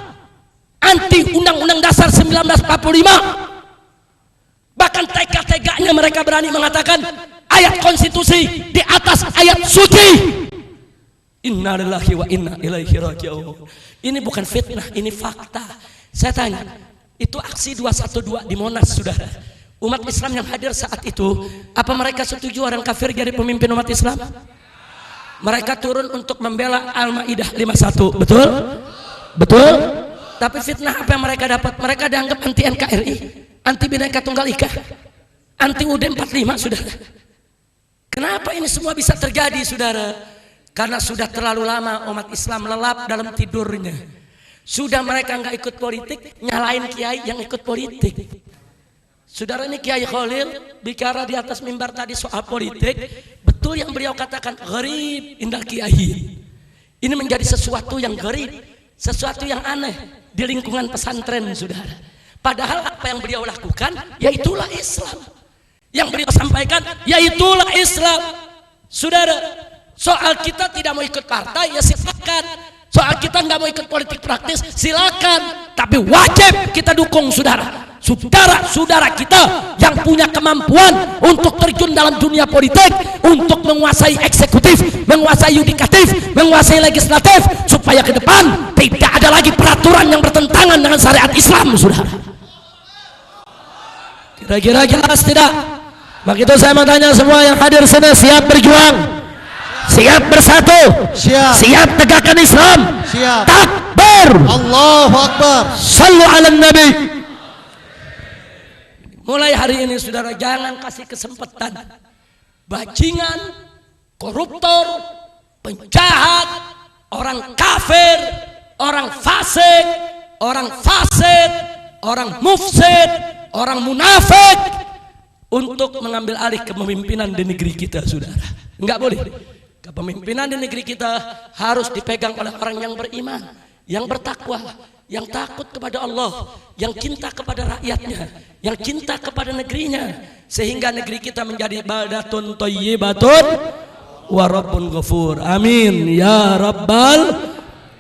A: anti Undang-Undang Dasar 1945. Bahkan tega-teganya mereka berani mengatakan ayat konstitusi di atas ayat suci. Innalillahi wa inna ilaihi raji'un. Ini bukan fitnah, ini fakta. Saya tanya, itu aksi 212 di Monas, saudara. Umat Islam yang hadir saat itu, apa mereka setuju orang kafir jadi pemimpin umat Islam? Mereka turun untuk membela Al-Maidah 51, betul? Betul? Tapi fitnah apa yang mereka dapat? Mereka dianggap anti NKRI, anti Bhinneka Tunggal Ika, anti UUD 45, saudara. Kenapa ini semua bisa terjadi, saudara? Karena sudah terlalu lama umat Islam lelap dalam tidurnya. Sudah mereka nggak ikut politik, nyalain kiai yang ikut politik. Saudara, ini Kiai Khalil bicara di atas mimbar tadi soal politik. Betul yang beliau katakan, gharib indal kiai. Ini menjadi sesuatu yang gharib, sesuatu yang aneh di lingkungan pesantren, saudara. Padahal apa yang beliau lakukan, yaitulah Islam. Yang beliau sampaikan, yaitulah Islam. Saudara, soal kita tidak mau ikut partai, ya silakan. Soal kita nggak mau ikut politik praktis, silakan. Tapi wajib kita dukung, saudara. Saudara-saudara kita yang punya kemampuan untuk terjun dalam dunia politik, untuk menguasai eksekutif, menguasai yudikatif, menguasai legislatif, supaya ke depan tidak ada lagi peraturan yang bertentangan dengan syariat Islam, saudara. Kira-kira jelas tidak? Maka itu saya mau tanya semua yang hadir sini, siap berjuang, siap bersatu, siap tegakkan Islam, takbir, Allahu Akbar, sallu ala Nabi. Mulai hari ini, saudara, jangan kasih kesempatan bajingan, koruptor, penjahat, orang kafir, orang fasik, orang fasid, orang mufsid, orang munafik untuk mengambil alih kepemimpinan di negeri kita, saudara. Enggak boleh. Kepemimpinan di negeri kita harus dipegang oleh orang yang beriman, yang bertakwa, yang takut kepada Allah, yang cinta kepada rakyatnya, yang cinta kepada negerinya, sehingga negeri kita menjadi baldatun thayyibatun wa rabbun ghafur. Amin ya rabbal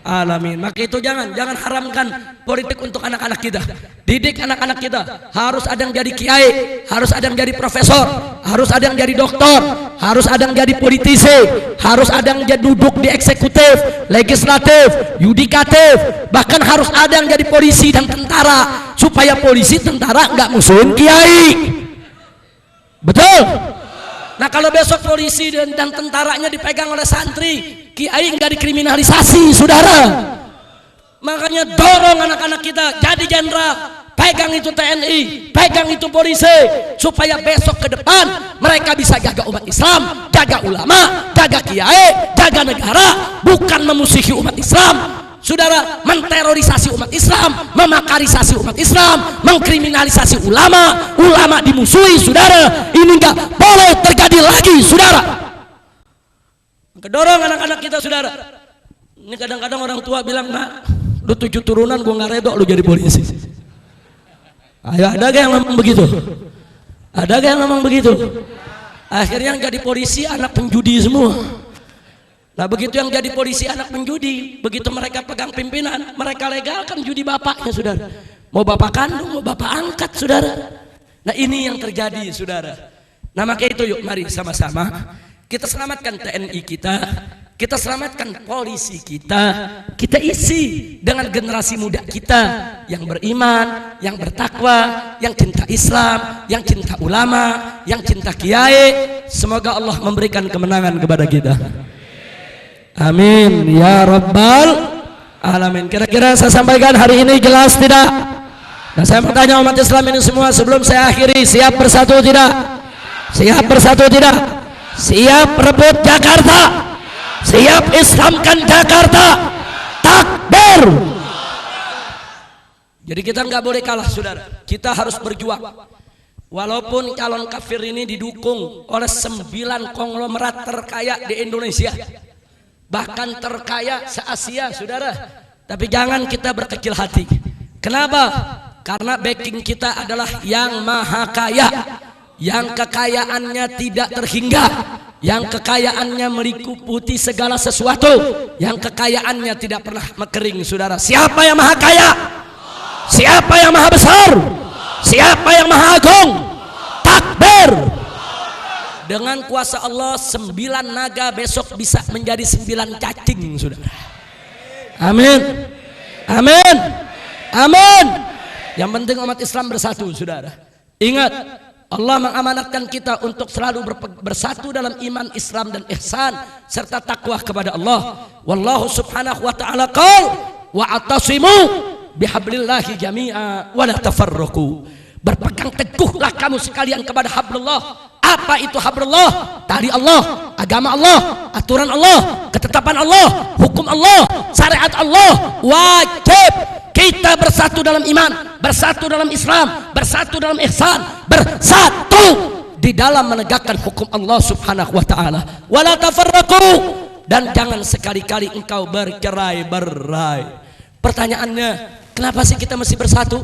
A: alamin. Maka itu jangan haramkan politik untuk anak-anak kita. Didik anak-anak kita. Harus ada yang jadi kiai, harus ada yang jadi profesor, harus ada yang jadi doktor, harus ada yang jadi politisi, harus ada yang jadi duduk di eksekutif, legislatif, yudikatif, bahkan harus ada yang jadi polisi dan tentara, supaya polisi tentara nggak musuhin kiai. Betul? Nah, kalau besok polisi dan tentaranya dipegang oleh santri, kiai nggak dikriminalisasi, saudara. Makanya dorong anak-anak kita jadi jenderal, pegang itu TNI, pegang itu polisi, supaya besok ke depan mereka bisa jaga umat Islam, jaga ulama, jaga kiai, jaga negara, bukan memusuhi umat Islam. Saudara, menterorisasi umat Islam, memakarisasi umat Islam, mengkriminalisasi ulama, ulama dimusuhi, saudara. Ini enggak boleh terjadi lagi, saudara. Kedorong anak-anak kita, saudara. Ini kadang-kadang orang tua bilang, nak, lu 7 turunan, gua nggak redok lu jadi polisi. Ayo, ada gak yang ngomong begitu? Ada gak yang ngomong begitu? Akhirnya yang jadi polisi anak penjudi semua. Nah, begitu yang jadi polisi anak penjudi, begitu mereka pegang pimpinan, mereka legalkan judi bapaknya, saudara. Mau bapak kandung, mau bapak angkat, saudara. Nah, ini yang terjadi, saudara. Nah, maka itu yuk, mari sama-sama kita selamatkan TNI kita selamatkan polisi kita isi dengan generasi muda kita yang beriman, yang bertakwa, yang cinta Islam, yang cinta ulama, yang cinta kiai. Semoga Allah memberikan kemenangan kepada kita. Amin ya rabbal alamin. Kira-kira saya sampaikan hari ini jelas tidak? Dan saya bertanya umat Islam ini semua sebelum saya akhiri, siap bersatu tidak? Siap bersatu tidak? Siap rebut Jakarta? Siap Islamkan Jakarta? Takbir! Jadi kita nggak boleh kalah, saudara. Kita harus berjuang. Walaupun calon kafir ini didukung oleh 9 konglomerat terkaya di Indonesia, bahkan terkaya se-Asia, saudara. Tapi jangan kita berkecil hati. Kenapa? Karena backing kita adalah yang maha kaya, yang kekayaannya tidak terhingga, yang kekayaannya meliputi segala sesuatu, yang kekayaannya tidak pernah mengering, saudara. Siapa yang maha kaya? Siapa yang maha besar? Siapa yang maha agung? Takbir. Dengan kuasa Allah 9 naga besok bisa menjadi 9 cacing, saudara. Amin. Amin. Amin. Yang penting umat Islam bersatu, saudara. Ingat, Allah mengamanatkan kita untuk selalu bersatu dalam iman, Islam dan ihsan serta takwa kepada Allah. Wallahu subhanahu wa ta'ala qala wa'tasimu bihablillahi jami'a wa la tafarraqu. Berpegang teguhlah kamu sekalian kepada hablullah. Apa itu hablullah? Tali Allah, agama Allah, aturan Allah, ketetapan Allah, hukum Allah, syariat Allah. Wajib kita bersatu dalam iman, bersatu dalam Islam, bersatu dalam ihsan, bersatu di dalam menegakkan hukum Allah subhanahu wa ta'ala. Wala tafarraqu. Dan jangan sekali-kali engkau bercerai-berai. Pertanyaannya, kenapa sih kita mesti bersatu?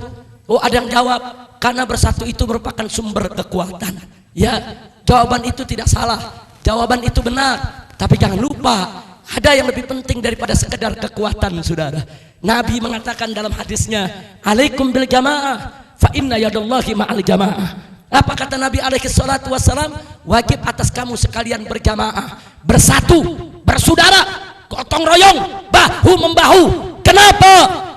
A: Oh, ada yang jawab, karena bersatu itu merupakan sumber kekuatan. Ya, jawaban itu tidak salah, jawaban itu benar. Tapi jangan lupa, ada yang lebih penting daripada sekedar kekuatan, saudara. Nabi mengatakan dalam hadisnya, alaikum bil jamaah fa inna yadallahi ma'al jamaah. Apa kata Nabi alaihi salatu wassalam? Wajib atas kamu sekalian berjamaah, bersatu, bersaudara, gotong royong, bahu membahu. Kenapa?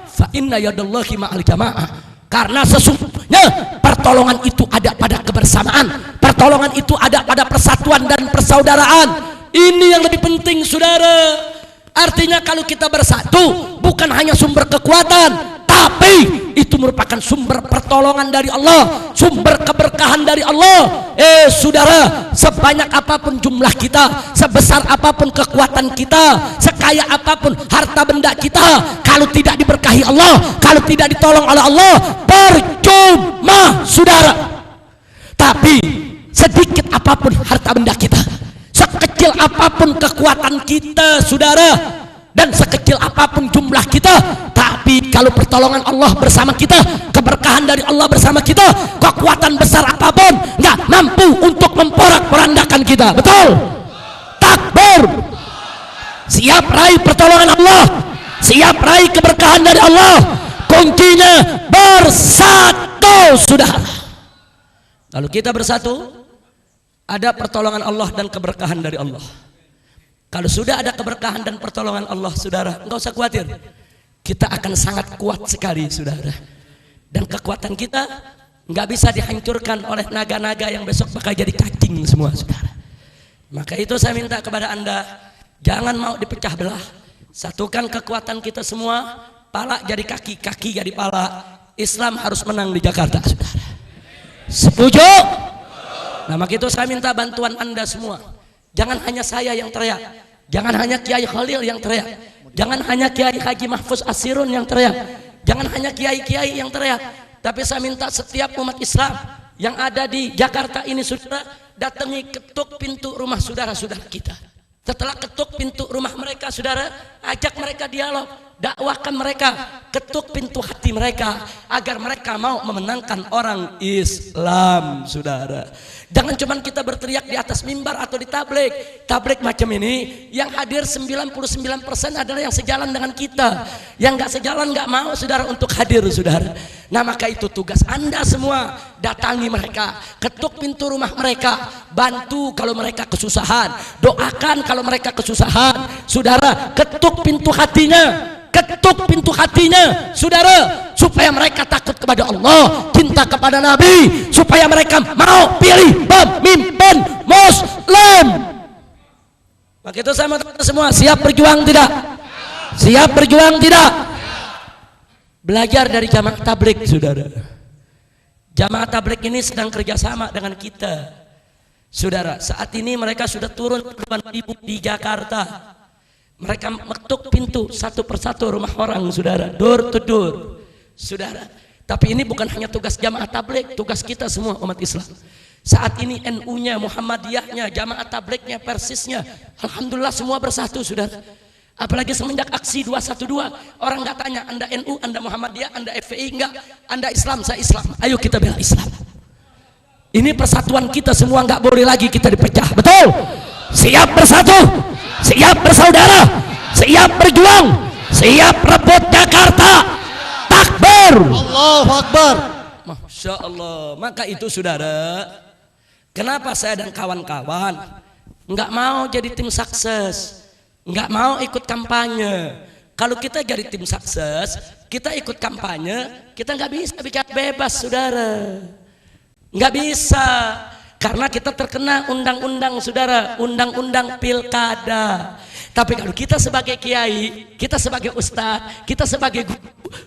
A: Fa inna yadallahi ma'al jamaah. Karena sesungguhnya pertolongan itu ada pada kebersamaan, pertolongan itu ada pada persatuan dan persaudaraan. Ini yang lebih penting, saudara. Artinya kalau kita bersatu bukan hanya sumber kekuatan, tapi itu merupakan sumber pertolongan dari Allah, sumber keberkahan dari Allah. Saudara, sebanyak apapun jumlah kita, sebesar apapun kekuatan kita, sekaya apapun harta benda kita, kalau tidak diberkahi Allah, kalau tidak ditolong oleh Allah, percuma, saudara. Tapi sedikit apapun harta benda kita, sekecil apapun kekuatan kita, saudara, dan sekecil apapun jumlah kita, tapi kalau pertolongan Allah bersama kita, keberkahan dari Allah bersama kita, kekuatan besar apapun nggak mampu untuk memporak-porandakan kita. Betul? Takbir. Siap raih pertolongan Allah, siap raih keberkahan dari Allah. Kuncinya bersatu, saudara. Kalau kita bersatu, ada pertolongan Allah dan keberkahan dari Allah. Kalau sudah ada keberkahan dan pertolongan Allah, saudara, enggak usah khawatir. Kita akan sangat kuat sekali, saudara. Dan kekuatan kita nggak bisa dihancurkan oleh naga-naga yang besok bakal jadi cacing semua, saudara. Maka itu saya minta kepada Anda, jangan mau dipecah belah. Satukan kekuatan kita semua, pala jadi kaki, kaki jadi pala. Islam harus menang di Jakarta, saudara. Setuju? Nah, maka itu saya minta bantuan Anda semua. Jangan hanya saya yang teriak, jangan hanya Kiai Khalil yang teriak, jangan hanya Kiai Haji Mahfuz Asirun yang teriak, jangan hanya kiai-kiai yang teriak. Tapi saya minta setiap umat Islam yang ada di Jakarta ini, saudara, datangi, ketuk pintu rumah saudara-saudara kita. Setelah ketuk pintu rumah mereka, saudara, ajak mereka dialog, dakwahkan mereka, ketuk pintu hati mereka agar mereka mau memenangkan orang Islam, saudara. Jangan cuma kita berteriak di atas mimbar atau di tablik. Tablik macam ini yang hadir 99% adalah yang sejalan dengan kita. Yang nggak sejalan nggak mau, saudara, untuk hadir, saudara. Nah, maka itu tugas Anda semua, datangi mereka, ketuk pintu rumah mereka, bantu kalau mereka kesusahan, doakan kalau mereka kesusahan, saudara. Ketuk pintu hatinya, ketuk pintu hatinya, saudara, supaya mereka takut kepada Allah, cinta kepada Nabi, supaya mereka mau pilih pemimpin Muslim. Maka itu saya mau semua, siap berjuang tidak? Siap berjuang tidak? Belajar dari jamaah tablik, saudara. Jamaah tablik ini sedang kerjasama dengan kita, saudara. Saat ini mereka sudah turun puluhan ribu di Jakarta. Mereka mengetuk pintu satu persatu rumah orang, saudara, door to door, saudara. Tapi ini bukan hanya tugas jamaah tabligh, tugas kita semua umat Islam. Saat ini NU-nya, Muhammadiyahnya, jamaah tabligh-nya, Persisnya, alhamdulillah semua bersatu, saudara. Apalagi semenjak aksi 212, orang nggak tanya Anda NU, Anda Muhammadiyah, Anda FPI, enggak, Anda Islam, saya Islam. Ayo kita bela Islam. Ini persatuan kita semua, nggak boleh lagi kita dipecah. Betul? Siap bersatu, siap bersaudara, siap berjuang, siap rebut Jakarta. Takbir.
B: Allahu Akbar.
A: Masya Allah. Maka itu saudara, kenapa saya dan kawan-kawan nggak mau jadi tim sukses, nggak mau ikut kampanye. Kalau kita jadi tim sukses, kita ikut kampanye, kita nggak bisa bicara bebas saudara. Nggak bisa, karena kita terkena undang-undang saudara, undang-undang pilkada. Tapi kalau kita sebagai kiai, kita sebagai ustadz, kita sebagai guru,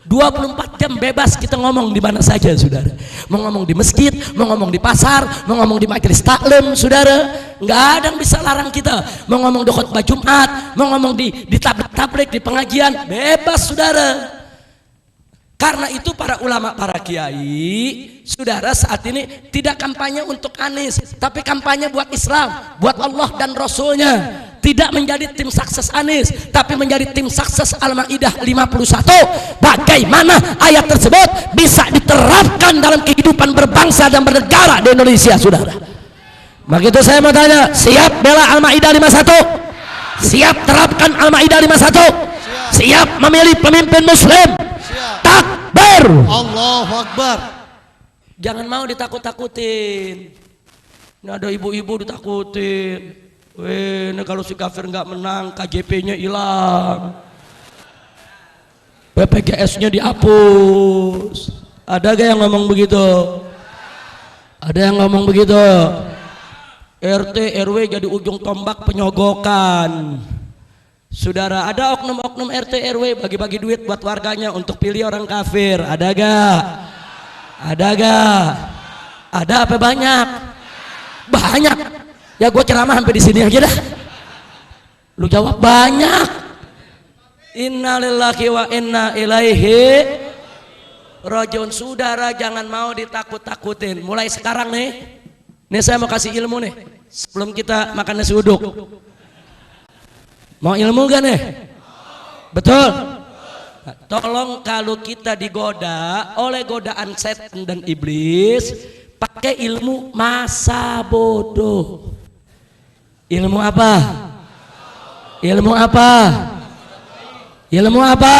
A: 24 jam bebas kita ngomong di mana saja saudara. Mau ngomong di masjid, mau ngomong di pasar, mau ngomong di majelis taklim saudara, nggak ada yang bisa larang kita. Mau ngomong di khutbah Jumat, mau ngomong di tablik-tablik, di pengajian, bebas saudara. Karena itu para ulama, para kiai, saudara saat ini tidak kampanye untuk Anies, tapi kampanye buat Islam, buat Allah dan Rasulnya. Tidak menjadi tim sukses Anies, tapi menjadi tim sukses Al-Maidah 51. Bagaimana ayat tersebut bisa diterapkan dalam kehidupan berbangsa dan bernegara di Indonesia, saudara? Begitu saya mau tanya, siap bela Al-Maidah 51? Siap terapkan Al-Maidah 51? Siap memilih pemimpin Muslim? Takbir.
B: Allahu Akbar.
A: Jangan mau ditakut-takutin. Ini ada ibu-ibu ditakutin. Weh, ini kalau si kafir nggak menang, KJP-nya hilang, BPJS-nya dihapus. Ada gak yang ngomong begitu? Ada yang ngomong begitu? RT RW jadi ujung tombak penyogokan. Saudara, ada oknum-oknum RT RW bagi-bagi duit buat warganya untuk pilih orang kafir. Ada gak? Ada gak? Ada apa banyak? Banyak. Ya gue ceramah sampai di sini aja dah. Lu jawab banyak. Innalillahi wa inna ilaihi rajiun. Saudara, jangan mau ditakut-takutin. Mulai sekarang nih. Nih saya mau kasih ilmu nih. Sebelum kita makan nasi uduk. Mau ilmu gak nih? Betul? Nah, tolong kalau kita digoda oleh godaan setan dan iblis, pakai ilmu masa bodoh. Ilmu apa? Ilmu apa? Ilmu apa?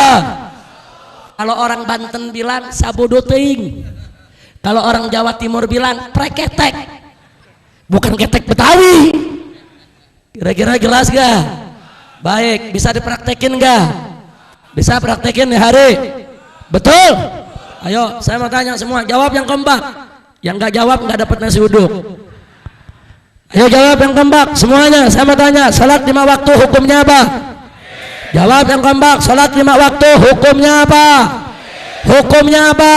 A: Kalau orang Banten bilang sabodo teuing. Kalau orang Jawa Timur bilang preketek. Bukan ketek Betawi. Kira-kira jelas gak? Baik, bisa dipraktekin gak? Bisa praktekin nih hari? Betul? Ayo, saya mau tanya semua, jawab yang kompak. Yang gak jawab gak dapat nasi uduk. Ayo jawab yang kompak semuanya. Saya mau tanya, salat 5 waktu hukumnya apa? Jawab yang kompak, salat 5 waktu hukumnya apa? Hukumnya apa?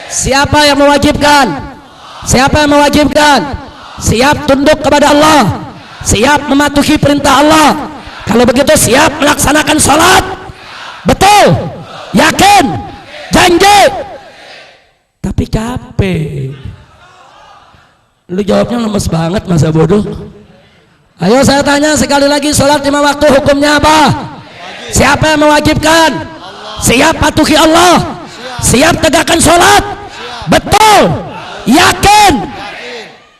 A: Siapa yang mewajibkan? Siapa yang mewajibkan? Siap tunduk kepada Allah, siap mematuhi perintah Allah. Kalau begitu siap melaksanakan salat? Betul? Yakin? Janji? Tapi capek. Lu jawabnya lemes banget, masa bodoh. Ayo saya tanya sekali lagi, sholat 5 waktu hukumnya apa? Siapa yang mewajibkan? Siap patuhi Allah, siap tegakkan sholat? Betul? Yakin?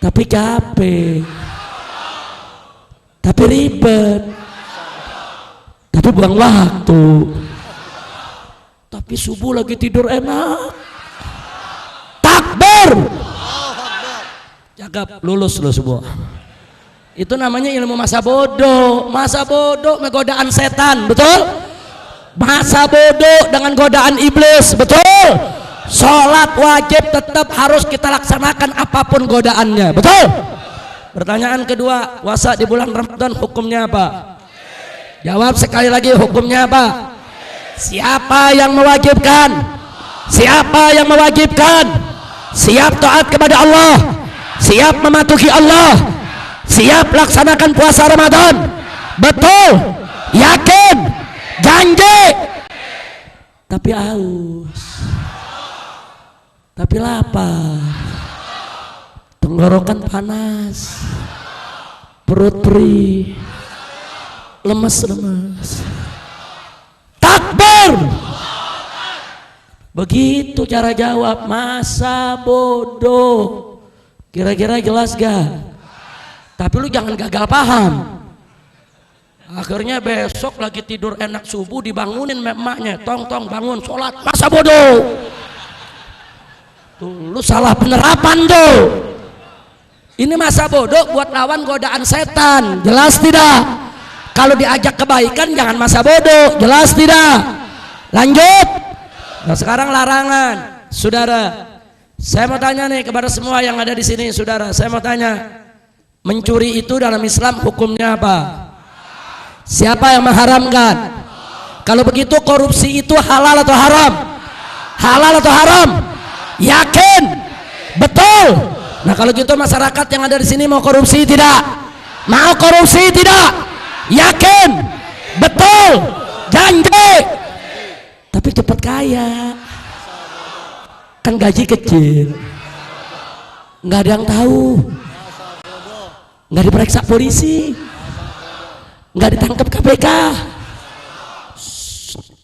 A: Tapi capek, tapi ribet, tapi buang waktu, tapi subuh lagi tidur enak. Takbir. Cakap, lulus lo semua. Itu namanya ilmu masa bodoh. Masa bodoh godaan setan, betul? Masa bodoh dengan godaan iblis, betul? Sholat wajib tetap harus kita laksanakan apapun godaannya, betul? Pertanyaan kedua, puasa di bulan Ramadan hukumnya apa? Jawab sekali lagi, hukumnya apa? Siapa yang mewajibkan? Siapa yang mewajibkan? Siap taat kepada Allah, siap mematuhi Allah, siap laksanakan puasa Ramadan? Betul? Yakin? Janji? Tapi haus, tapi lapar, tenggorokan panas, perut perih, lemes-lemes. Takbir. Begitu cara jawab. Masa bodoh. Kira-kira jelas gak? Tapi lu jangan gagal paham. Akhirnya besok lagi tidur enak subuh dibangunin emaknya, tong bangun sholat, masa bodoh. Tuh, lu salah penerapan tuh. Ini masa bodoh buat lawan godaan setan, jelas tidak? Kalau diajak kebaikan jangan masa bodoh, jelas tidak? Lanjut. Nah sekarang larangan, saudara. Saya mau tanya nih kepada semua yang ada di sini, saudara. Saya mau tanya, mencuri itu dalam Islam hukumnya apa? Siapa yang mengharamkan? Kalau begitu korupsi itu halal atau haram? Halal atau haram? Yakin? Betul? Nah kalau gitu masyarakat yang ada di sini mau korupsi tidak? Mau korupsi tidak? Yakin? Betul? Janji? Tapi cepat kaya. Kan gaji kecil, nggak ada yang tahu, nggak diperiksa polisi, nggak ditangkap KPK,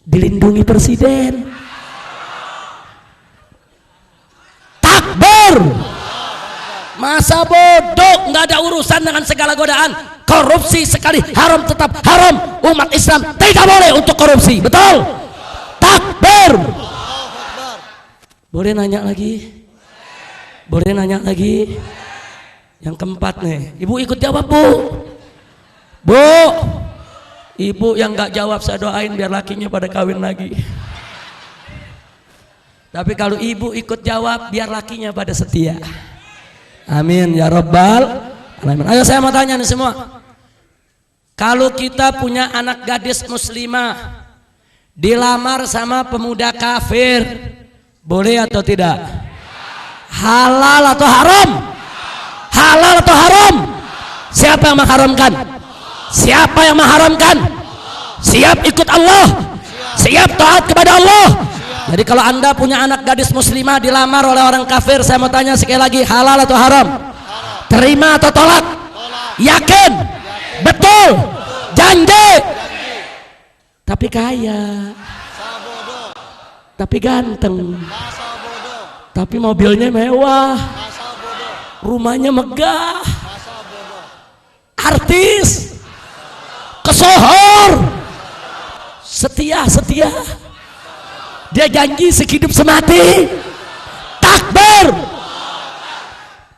A: dilindungi presiden. Takbir. Masa bodoh, nggak ada urusan dengan segala godaan. Korupsi sekali haram tetap haram. Umat Islam tidak boleh untuk korupsi, betul? Takbir. Boleh nanya lagi? Boleh nanya lagi? Yang keempat nih, ibu ikut jawab bu. Bu, ibu yang nggak jawab saya doain biar lakinya pada kawin lagi. Tapi kalau ibu ikut jawab biar lakinya pada setia. Amin ya rabbal alamin. Ayo saya mau tanya nih semua. Kalau kita punya anak gadis muslimah dilamar sama pemuda kafir, boleh atau tidak? Halal atau haram? Halal atau haram? Siapa yang mengharamkan? Siapa yang mengharamkan? Siap ikut Allah? Siap taat kepada Allah? Jadi kalau anda punya anak gadis muslimah dilamar oleh orang kafir, saya mau tanya sekali lagi, halal atau haram? Terima atau tolak? Yakin? Betul? Janji? Tapi kaya, tapi ganteng, tapi mobilnya mewah, rumahnya megah, artis, kesohor, setia, dia janji sehidup semati. Takbir.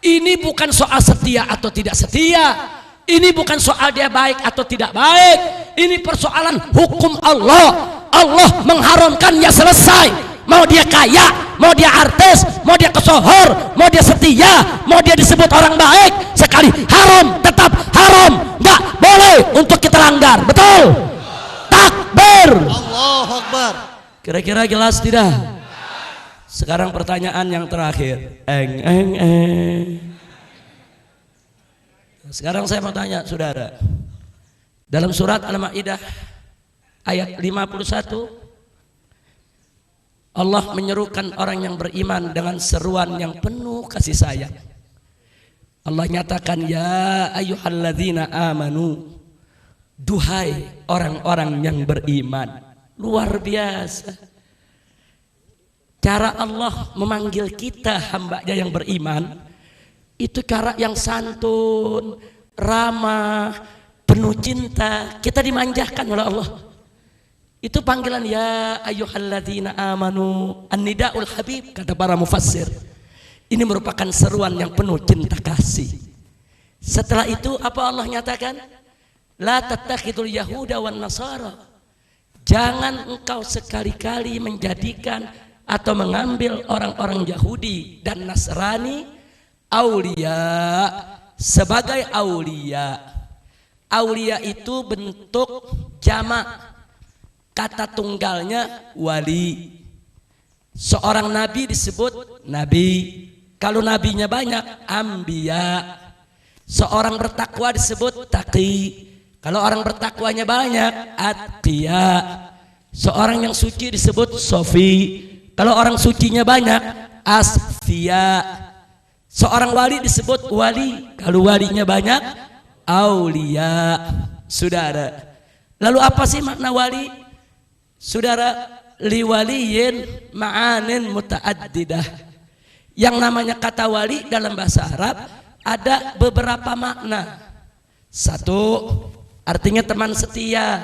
A: Ini bukan soal setia atau tidak setia, ini bukan soal dia baik atau tidak baik, ini persoalan hukum Allah. Allah mengharamkan, ya selesai. Mau dia kaya, mau dia artis, mau dia kesohor, mau dia setia, mau dia disebut orang baik, sekali haram tetap haram, nggak boleh untuk kita langgar, betul? Takbir.
B: Allahu Akbar.
A: Kira-kira jelas tidak? Sekarang pertanyaan yang terakhir. Sekarang saya mau tanya saudara, dalam surat Al-Maidah ayat 51, Allah menyerukan orang yang beriman dengan seruan yang penuh kasih sayang. Allah nyatakan, ya ayyuhalladzina amanu, duhai orang-orang yang beriman. Luar biasa cara Allah memanggil kita hambanya yang beriman. Itu cara yang santun, ramah, penuh cinta. Kita dimanjakan oleh Allah. Itu panggilan ya ayyuhalladzina amanu, an-nidaul habib, kata para mufassir. Ini merupakan seruan yang penuh cinta kasih. Setelah itu apa Allah nyatakan? La tattakhidul yahuda wan nasara. Jangan engkau sekali-kali menjadikan atau mengambil orang-orang Yahudi dan Nasrani aulia sebagai aulia. Aulia itu bentuk jamak, kata tunggalnya wali. Seorang nabi disebut nabi. Kalau nabinya banyak, ambiya. Seorang bertakwa disebut taqi. Kalau orang bertakwanya banyak, atqiya. Seorang yang suci disebut sofi. Kalau orang sucinya banyak, asfiya. Seorang wali disebut wali. Kalau walinya banyak, aulia. Saudara, lalu apa sih makna wali? Saudara, liwaliyin ma'anin muta'addidah. Yang namanya kata wali dalam bahasa Arab ada beberapa makna. Satu, artinya teman setia.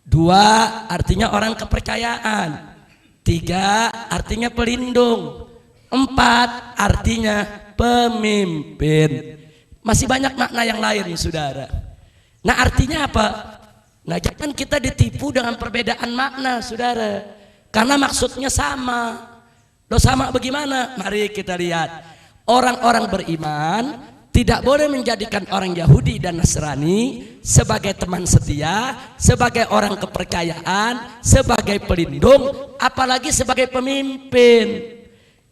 A: Dua, artinya orang kepercayaan. Tiga, artinya pelindung. Empat, artinya pemimpin. Masih banyak makna yang lain, saudara. Nah, artinya apa? Nah, jangan kita ditipu dengan perbedaan makna, saudara. Karena maksudnya sama. Loh, sama bagaimana? Mari kita lihat. Orang-orang beriman tidak boleh menjadikan orang Yahudi dan Nasrani sebagai teman setia, sebagai orang kepercayaan, sebagai pelindung, apalagi sebagai pemimpin.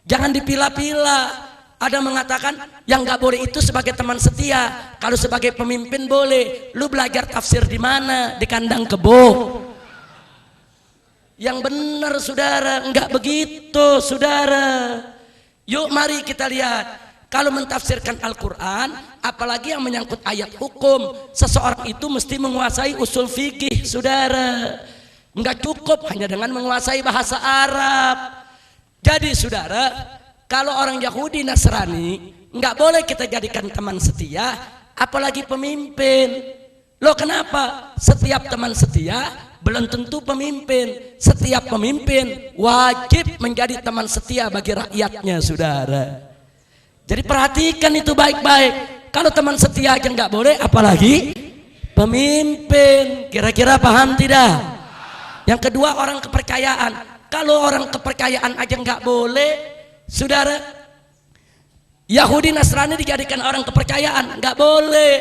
A: Jangan dipilah-pilah. Ada mengatakan yang nggak boleh itu sebagai teman setia, kalau sebagai pemimpin boleh. Lu belajar tafsir di mana? Di kandang kebo. Yang benar, saudara, enggak begitu, saudara. Yuk mari kita lihat. Kalau mentafsirkan Al-Quran, apalagi yang menyangkut ayat hukum, seseorang itu mesti menguasai usul fikih, saudara. Enggak cukup hanya dengan menguasai bahasa Arab. Jadi saudara, kalau orang Yahudi Nasrani enggak boleh kita jadikan teman setia, apalagi pemimpin. Loh, kenapa? Setiap teman setia belum tentu pemimpin. Setiap pemimpin wajib menjadi teman setia bagi rakyatnya, saudara. Jadi perhatikan itu baik-baik. Kalau teman setia aja nggak boleh, apalagi pemimpin. Kira-kira paham tidak? Yang kedua, orang kepercayaan. Kalau orang kepercayaan aja nggak boleh, saudara, Yahudi Nasrani dijadikan orang kepercayaan, nggak boleh.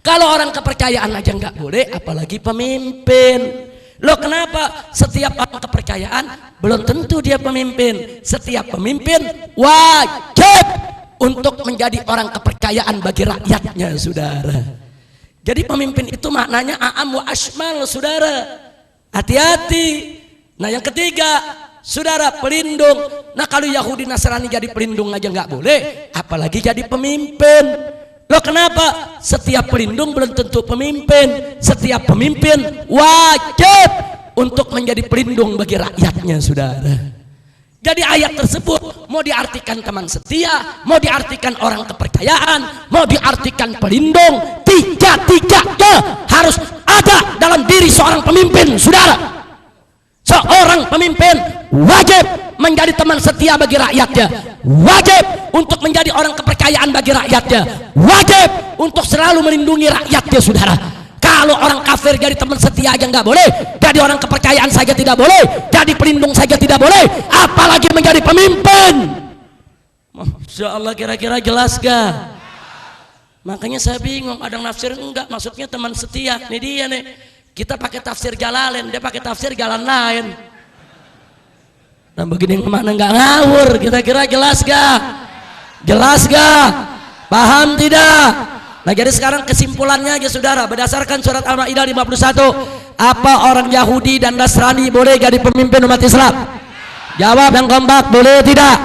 A: Kalau orang kepercayaan aja nggak boleh, apalagi pemimpin. Loh, kenapa? Setiap orang kepercayaan belum tentu dia pemimpin. Setiap pemimpin wajib untuk menjadi orang kepercayaan bagi rakyatnya, saudara. Jadi pemimpin itu maknanya a'am wa ashmal, saudara. Hati-hati. Nah, yang ketiga, saudara, pelindung. Nah, kalau Yahudi Nasrani jadi pelindung aja nggak boleh, apalagi jadi pemimpin. Loh, kenapa? Setiap pelindung belum tentu pemimpin. Setiap pemimpin wajib untuk menjadi pelindung bagi rakyatnya, saudara. Jadi ayat tersebut mau diartikan teman setia, mau diartikan orang kepercayaan, mau diartikan pelindung, tiga-tiganya harus ada dalam diri seorang pemimpin, saudara. Seorang pemimpin wajib menjadi teman setia bagi rakyatnya, wajib untuk menjadi orang kepercayaan bagi rakyatnya, wajib untuk selalu melindungi rakyatnya, saudara. Kalau orang kafir jadi teman setia aja nggak boleh, jadi orang kepercayaan saja tidak boleh, jadi pelindung saja tidak boleh, apalagi menjadi pemimpin. Masya Allah, kira-kira jelas gak? Makanya saya bingung, ada nafsir enggak, maksudnya teman setia. Ini dia nih, kita pakai tafsir Jalalain, dia pakai tafsir jalan lain. Nah, begini kemana nggak ngawur? Kira-kira jelas gak? Jelas gak? Paham tidak? Nah, jadi sekarang kesimpulannya aja, saudara, berdasarkan surat Al-Maidah 51, apa orang Yahudi dan Nasrani boleh jadi pemimpin umat Islam? Jawab yang kompak, boleh tidak?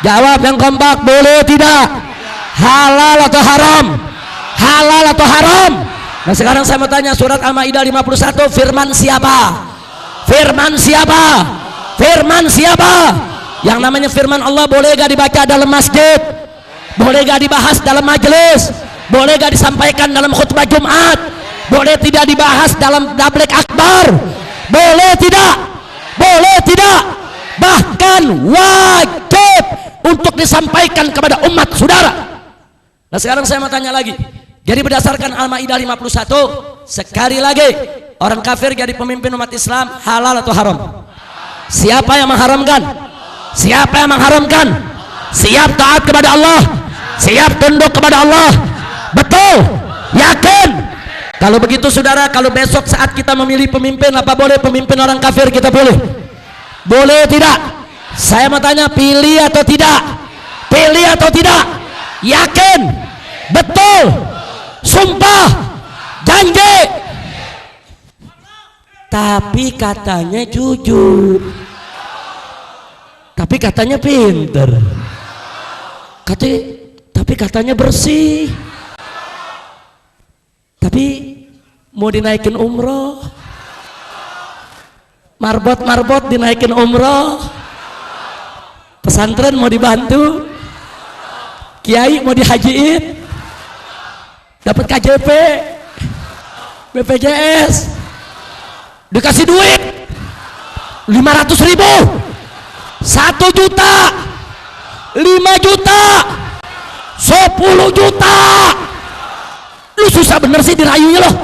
A: Jawab yang kompak, boleh tidak? Halal atau haram? Halal atau haram? Nah, sekarang saya mau tanya, surat Al-Maidah 51 firman siapa? Firman siapa? Firman siapa? Yang namanya firman Allah boleh gak dibaca dalam masjid? Boleh gak dibahas dalam majelis? Boleh gak disampaikan dalam khutbah Jumat? Boleh tidak dibahas dalam tabligh akbar? Boleh tidak? Boleh tidak? Bahkan wajib untuk disampaikan kepada umat, saudara. Nah, sekarang saya mau tanya lagi. Jadi berdasarkan Al-Maidah 51, sekali lagi, orang kafir jadi pemimpin umat Islam halal atau haram? Siapa yang mengharamkan? Siapa yang mengharamkan? Siap taat kepada Allah, siap tunduk kepada Allah. Betul? Yakin? Kalau begitu, saudara, kalau besok saat kita memilih pemimpin, apa boleh pemimpin orang kafir kita pilih? Boleh tidak? Saya mau tanya, pilih atau tidak? Pilih atau tidak? Yakin? Betul? Sumpah? Janji? Tapi katanya jujur, tapi katanya pinter, tapi katanya bersih, tapi mau dinaikin umroh, marbot dinaikin umroh, Pesantren mau dibantu, kiai mau dihajiin, dapat KJP, BPJS, dikasih duit 500.000, 1 juta, 5 juta, 10 juta. Lu susah bener sih dirayunya loh.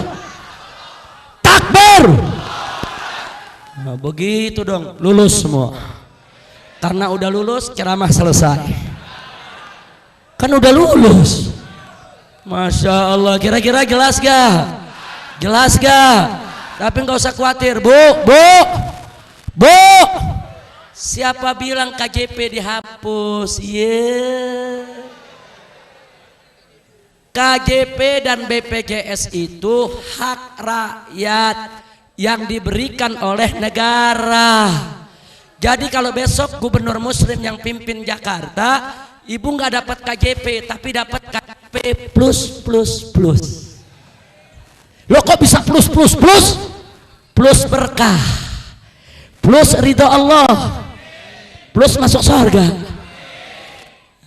A: Takbir. Nah, begitu dong, lulus semua. Karena udah lulus, ceramah selesai. Kan udah lulus. Masya Allah, kira-kira jelas gak? Jelas gak? Tapi nggak usah khawatir, Bu. Siapa bilang KJP dihapus? KJP dan BPJS itu hak rakyat yang diberikan oleh negara. Jadi kalau besok gubernur muslim yang pimpin Jakarta, ibu nggak dapat KJP tapi dapat KJP plus. Lo kok bisa plus? Plus berkah, plus ridho Allah, plus masuk surga.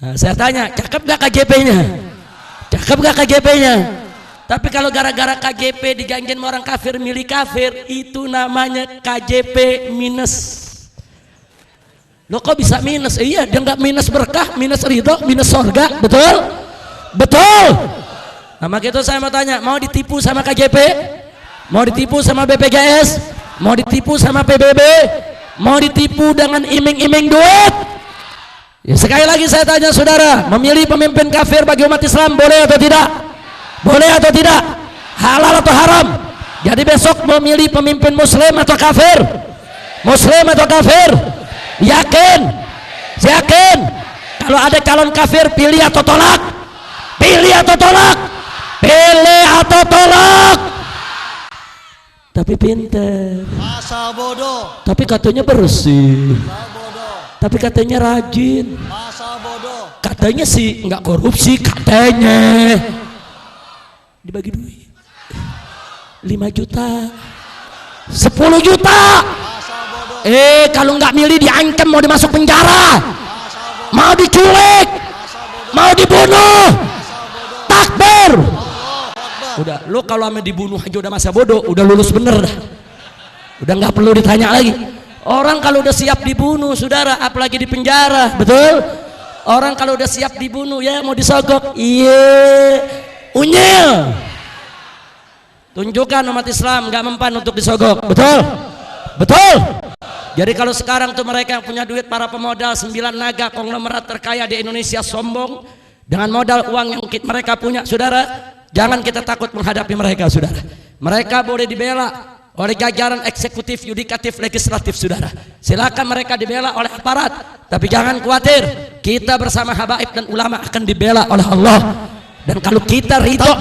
A: Nah, saya tanya, cakep gak KJP-nya? Cakep gak KJP-nya? Tapi kalau gara-gara KJP dijanjiin orang kafir milih kafir, itu namanya KJP minus. Lo kok bisa minus? Iya, dia nggak minus berkah, minus ridho, minus surga, betul? Nah, maka itu saya mau tanya, mau ditipu sama KJP? Mau ditipu sama BPJS? Mau ditipu sama PBB? Mau ditipu dengan iming-iming duit? Ya, sekali lagi saya tanya saudara, memilih pemimpin kafir bagi umat Islam boleh atau tidak? Boleh atau tidak? Halal atau haram? Jadi besok memilih pemimpin muslim atau kafir? Muslim atau kafir? Yakin? Kalau ada calon kafir pilih atau tolak? Pilih atau tolak? Pilih atau tolak? Tapi pinter.
B: Masa bodoh.
A: Tapi katanya bersih. Tapi katanya rajin.
B: Masa bodoh.
A: Katanya sih nggak korupsi, katanya. Dibagi duit 5 juta, 10 juta. Kalau nggak milih diancam, mau dimasuk penjara, mau diculik, mau dibunuh. Takbir. Udah, lo kalau ame dibunuh aja udah masa bodoh, udah lulus bener dah. Udah nggak perlu ditanya lagi. Orang kalau udah siap dibunuh, saudara, apalagi di penjara, betul? Orang kalau udah siap dibunuh, ya mau disogok, iya, unyil. Tunjukkan umat Islam nggak mempan untuk disogok, betul? Jadi kalau sekarang tuh mereka yang punya duit, para pemodal 9 naga konglomerat terkaya di Indonesia sombong dengan modal uang yang mereka punya, saudara, jangan kita takut menghadapi mereka, saudara. Mereka boleh dibela oleh jajaran eksekutif, yudikatif, legislatif, saudara. Silakan mereka dibela oleh aparat, tapi jangan khawatir, kita bersama habaib dan ulama akan dibela oleh Allah. Dan kalau kita ridho,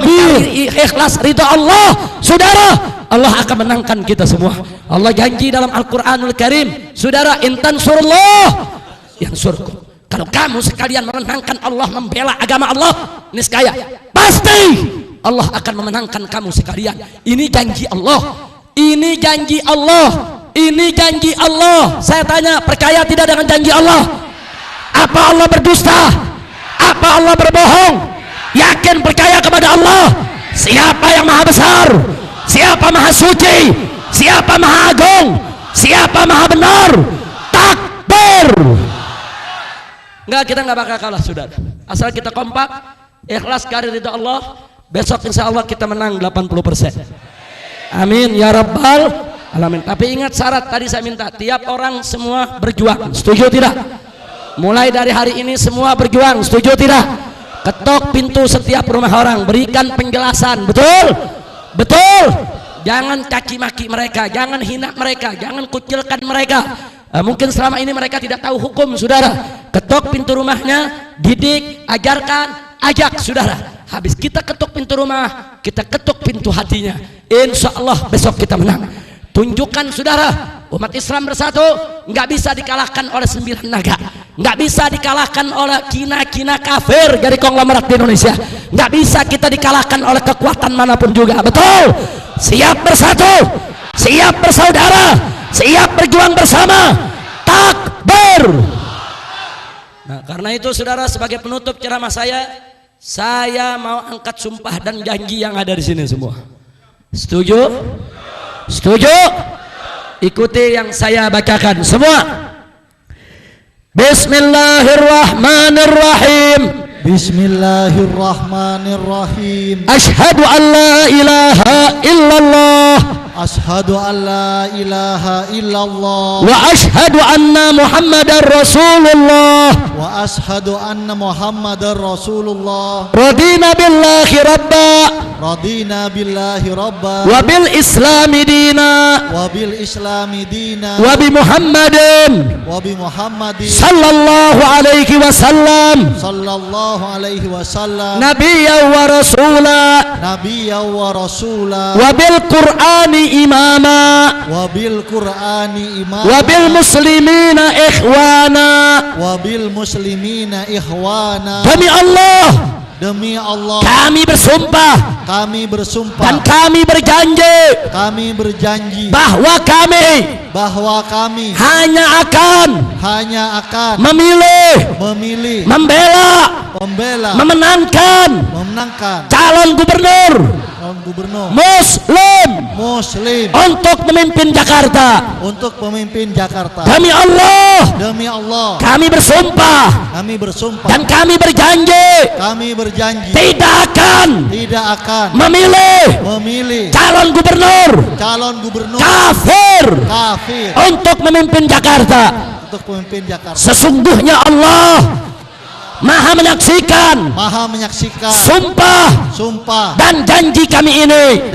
A: ikhlas ridho Allah, saudara, Allah akan menangkan kita semua. Allah janji dalam Al-Quranul Karim, saudara, intan surullah yang surga. Kalau kamu sekalian menangkan Allah, membela agama Allah, niscaya pasti Allah akan memenangkan kamu sekalian. Ini janji Allah. Ini janji Allah. Ini janji Allah. Saya tanya, percaya tidak dengan janji Allah? Apa Allah berdusta? Apa Allah berbohong? Yakin percaya kepada Allah? Siapa yang maha besar? Siapa maha suci? Siapa maha agung? Siapa maha benar? Takbir. Enggak, kita enggak bakal kalah, saudara. Asal kita kompak, ikhlas karena ridho Allah, besok insya Allah kita menang 80%. Amin ya rabbal alamin. Tapi ingat syarat tadi saya minta, tiap orang semua berjuang. Setuju tidak? Mulai dari hari ini semua berjuang. Setuju tidak? Ketok pintu setiap rumah orang, berikan penjelasan, betul. Jangan caci maki mereka, jangan hina mereka, jangan kucilkan mereka. Mungkin selama ini mereka tidak tahu hukum, saudara. Ketok pintu rumahnya, didik, ajarkan, ajak, saudara. Habis kita ketuk pintu rumah, kita ketuk pintu hatinya. Insya Allah besok kita menang. Tunjukkan, saudara, umat Islam bersatu, nggak bisa dikalahkan oleh 9 naga, nggak bisa dikalahkan oleh kina-kina kafir dari konglomerat di Indonesia, nggak bisa kita dikalahkan oleh kekuatan manapun juga, betul? Siap bersatu, siap bersaudara, siap berjuang bersama. Takbir. Nah, karena itu saudara, sebagai penutup ceramah saya mau angkat sumpah dan janji yang ada di sini semua. Setuju? Setuju? Ikuti yang saya bacakan semua. Bismillahirrahmanirrahim.
B: Bismillahirrahmanirrahim.
A: Asyhadu an la ilaha illallah.
B: Asyhadu an la ilaha illallah.
A: Wa asyhadu anna Muhammadar Rasulullah.
B: Wa asyhadu anna Muhammadar Rasulullah.
A: Radina billahi rabba.
B: Radina billahi rabba.
A: Wa bil islami dina.
B: Wa bil islami dina.
A: Wa bi Muhammadin.
B: Wa bi Muhammadin.
A: Sallallahu alaihi wasallam.
B: Sallallahu alaihi wasallam.
A: Nabiyyan wa rasula.
B: Nabiyyan wa rasula.
A: Wa bil Qur'ani imama.
B: Wa bil Qur'ani imama.
A: Wa bil muslimina ikhwana.
B: Wa bil muslimina ikhwana.
A: Demi Allah.
B: Demi Allah.
A: Kami bersumpah.
B: Kami bersumpah.
A: Dan kami berjanji.
B: Kami berjanji.
A: Bahwa kami
B: hanya akan
A: memilih, membela, memenangkan calon gubernur Muslim untuk memimpin Jakarta. Demi Allah, kami bersumpah dan kami berjanji tidak akan memilih calon gubernur kafir untuk memimpin Jakarta. Sesungguhnya Allah Maha menyaksikan sumpah dan janji kami ini.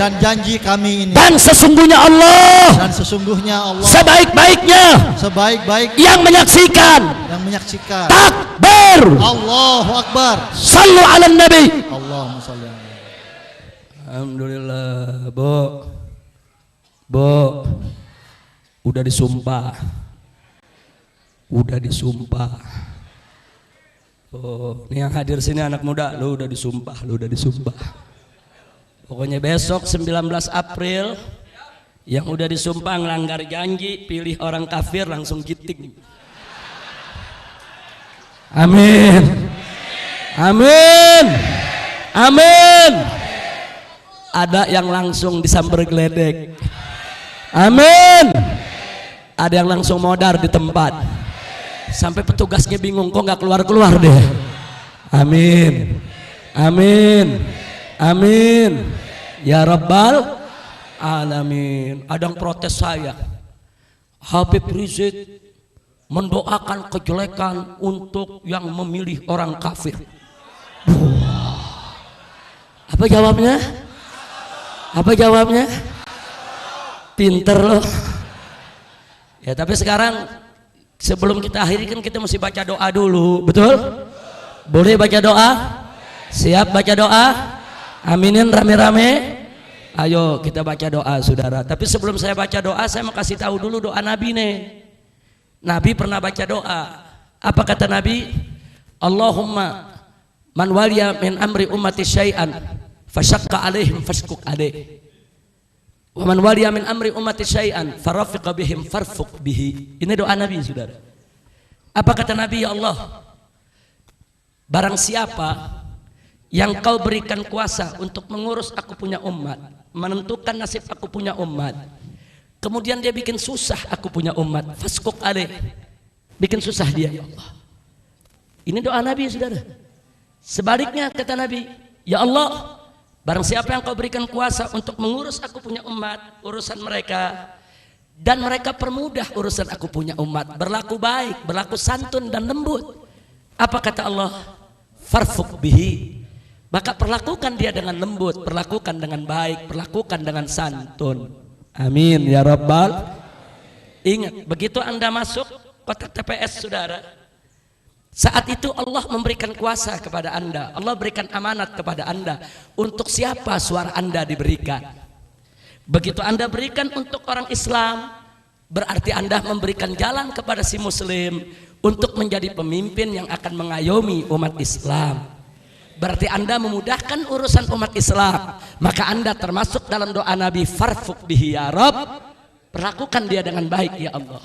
A: Dan sesungguhnya Allah sebaik-baiknya yang menyaksikan. Takbir.
B: Allahu Akbar.
A: Sallu ala Nabi.
B: Allahumma shalli ala Nabi.
A: Alhamdulillah, Bu, udah disumpah. Oh, ini yang hadir sini anak muda, lu udah disumpah. Pokoknya besok 19 April yang udah disumpah ngelanggar janji, pilih orang kafir langsung giting. Amin. Ada yang langsung disamber geledek. Amin. Ada yang langsung modar di tempat. Sampai petugasnya bingung, kok nggak keluar deh. Amin. Ya Rabbal Alamin. Ada yang protes saya, Habib Rizik mendoakan kejelekan untuk yang memilih orang kafir. Apa jawabnya? Pinter loh. Ya, tapi sekarang sebelum kita akhiri kan kita mesti baca doa dulu, betul? Boleh baca doa? Siap baca doa? Aminin rame-rame. Ayo kita baca doa, saudara. Tapi sebelum saya baca doa, saya mau kasih tahu dulu doa Nabi nih. Nabi pernah baca doa. Apa kata Nabi? Allahumma man waliya min amri ummati syai'an fasyaqqa alaihim fashkuk alaih. Wa man waliya min amri ummati syai'an farafiqa bihim farfuq bihi. Ini doa Nabi, saudara. Apa kata Nabi? Ya Allah, barang siapa yang kau berikan kuasa untuk mengurus aku punya umat, menentukan nasib aku punya umat, kemudian dia bikin susah aku punya umat, faskuk alaih, bikin susah dia, ya Allah. Ini doa Nabi, saudara. Sebaliknya kata Nabi, ya Allah, barang siapa yang kau berikan kuasa untuk mengurus aku punya umat, urusan mereka, dan mereka permudah urusan aku punya umat, berlaku baik, berlaku santun dan lembut, apa kata Allah? Farfuq bihi, maka perlakukan dia dengan lembut, perlakukan dengan baik, perlakukan dengan santun. Amin ya Rabbal. Ingat, begitu Anda masuk kotak TPS, saudara, saat itu Allah memberikan kuasa kepada Anda, Allah berikan amanat kepada Anda. Untuk siapa suara Anda diberikan? Begitu Anda berikan untuk orang Islam, berarti Anda memberikan jalan kepada si Muslim untuk menjadi pemimpin yang akan mengayomi umat Islam. Berarti Anda memudahkan urusan umat Islam. Maka Anda termasuk dalam doa Nabi, farfuq bihi ya Rabb, perlakukan dia dengan baik ya Allah.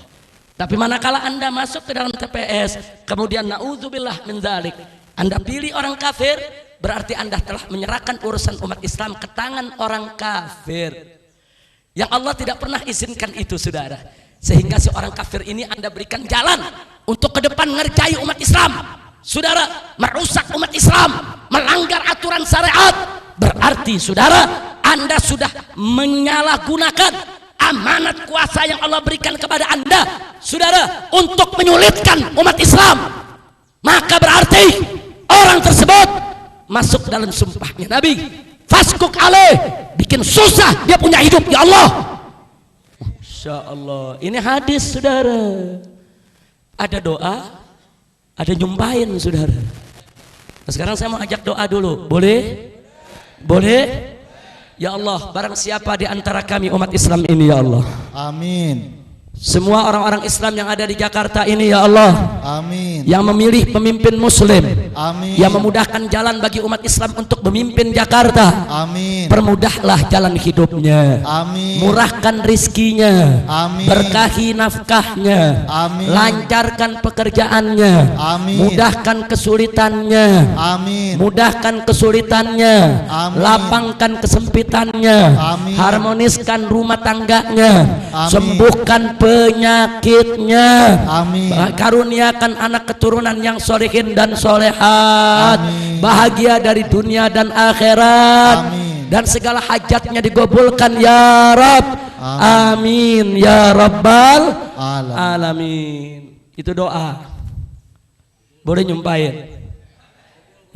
A: Tapi manakala Anda masuk ke dalam TPS, kemudian naudzubillah min dzalik, Anda pilih orang kafir, berarti Anda telah menyerahkan urusan umat Islam ke tangan orang kafir. Yang Allah tidak pernah izinkan itu, saudara. Sehingga seorang kafir ini Anda berikan jalan untuk ke depan ngerjai umat Islam. Saudara, merusak umat Islam, melanggar aturan syariat, berarti saudara, Anda sudah menyalahgunakan amanat kuasa yang Allah berikan kepada Anda, saudara, untuk menyulitkan umat Islam. Maka berarti orang tersebut masuk dalam sumpahnya Nabi, faskuk alaih, bikin susah dia punya hidup, ya Allah. Masya Allah, ini hadis, saudara. Ada doa, ada nyumpahin, saudara. Nah, sekarang saya mau ajak doa dulu, boleh? Boleh? Ya Allah, barang siapa di antara kami umat Islam ini, ya Allah,
B: Amin.
A: semua orang-orang Islam yang ada di Jakarta ini, ya Allah,
B: Amin.
A: yang memilih pemimpin muslim,
B: Amin.
A: yang memudahkan jalan bagi umat Islam untuk memimpin Jakarta,
B: Amin.
A: permudahlah jalan hidupnya,
B: Amin.
A: murahkan rizkinya,
B: Amin.
A: berkahi nafkahnya,
B: Amin.
A: lancarkan pekerjaannya,
B: Amin.
A: mudahkan kesulitannya,
B: Amin.
A: mudahkan kesulitannya,
B: Amin.
A: lapangkan kesempitannya,
B: Amin.
A: harmoniskan rumah tangganya,
B: Amin.
A: sembuhkan penyakitnya,
B: Amin.
A: karuniakan anak keturunan yang solehin dan solehat,
B: Amin.
A: bahagia dari dunia dan akhirat,
B: Amin.
A: dan segala hajatnya digabulkan ya Rabb. Amin ya Rabbal alamin. Itu doa. Boleh nyumpahin?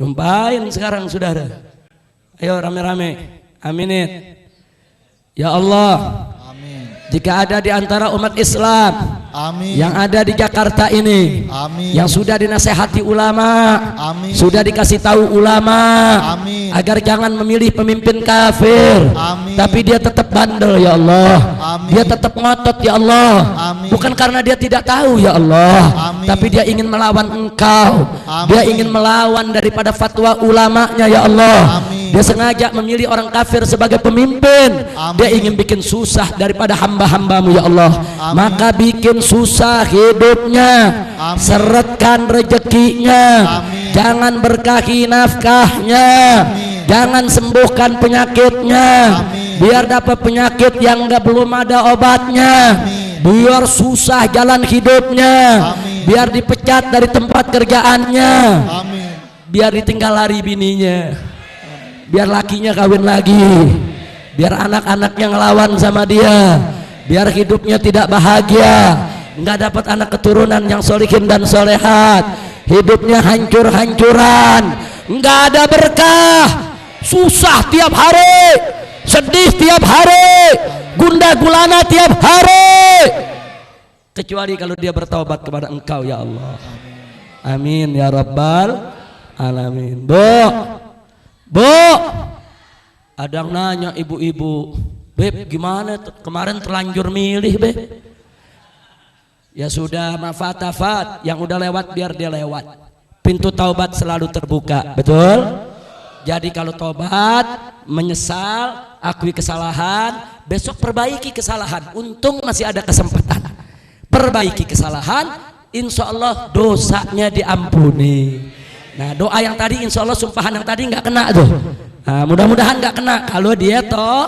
A: Nyumpahin sekarang, saudara. Ayo rame-rame, aminin. Ya Allah, jika ada di antara umat Islam
B: Amin.
A: yang ada di Jakarta ini,
B: Amin.
A: yang sudah dinasehati ulama,
B: Amin.
A: sudah dikasih tahu ulama,
B: Amin.
A: agar jangan memilih pemimpin kafir,
B: Amin.
A: tapi dia tetap bandel, ya Allah.
B: Amin.
A: Dia tetap ngotot, ya Allah.
B: Amin.
A: Bukan karena dia tidak tahu, ya Allah,
B: Amin.
A: tapi dia ingin melawan Engkau.
B: Amin.
A: Dia ingin melawan daripada fatwa ulamanya, ya Allah.
B: Amin.
A: Dia sengaja memilih orang kafir sebagai pemimpin.
B: Amin.
A: Dia ingin bikin susah daripada hamba-hambamu, ya Allah.
B: Amin.
A: Maka bikin susah hidupnya,
B: Amin.
A: seretkan rezekinya,
B: Amin.
A: jangan berkahi nafkahnya,
B: Amin.
A: jangan sembuhkan penyakitnya,
B: Amin.
A: biar dapat penyakit yang belum ada obatnya,
B: Amin.
A: biar susah jalan hidupnya,
B: Amin.
A: biar dipecat dari tempat kerjaannya,
B: Amin.
A: biar ditinggal lari bininya, biar lakinya kawin lagi, biar anak-anaknya ngelawan sama dia, biar hidupnya tidak bahagia, nggak dapat anak keturunan yang solihin dan solehat, hidupnya hancur-hancuran, nggak ada berkah, susah tiap hari, sedih tiap hari, gundah gulana tiap hari, kecuali kalau dia bertaubat kepada Engkau, ya Allah. Amin ya Rabbal alamin. Bu, ada yang nanya ibu-ibu, Beb gimana kemarin terlanjur milih, Beb? Ya sudah, mafat-afat, yang udah lewat biar dia lewat. Pintu taubat selalu terbuka, betul? Jadi kalau taubat, menyesal, akui kesalahan, besok perbaiki kesalahan. Untung masih ada kesempatan. Perbaiki kesalahan, insya Allah dosanya diampuni. Nah, doa yang tadi insya Allah sumpahan yang tadi nggak kena tuh. Nah, mudah-mudahan nggak kena. Kalau dia toh,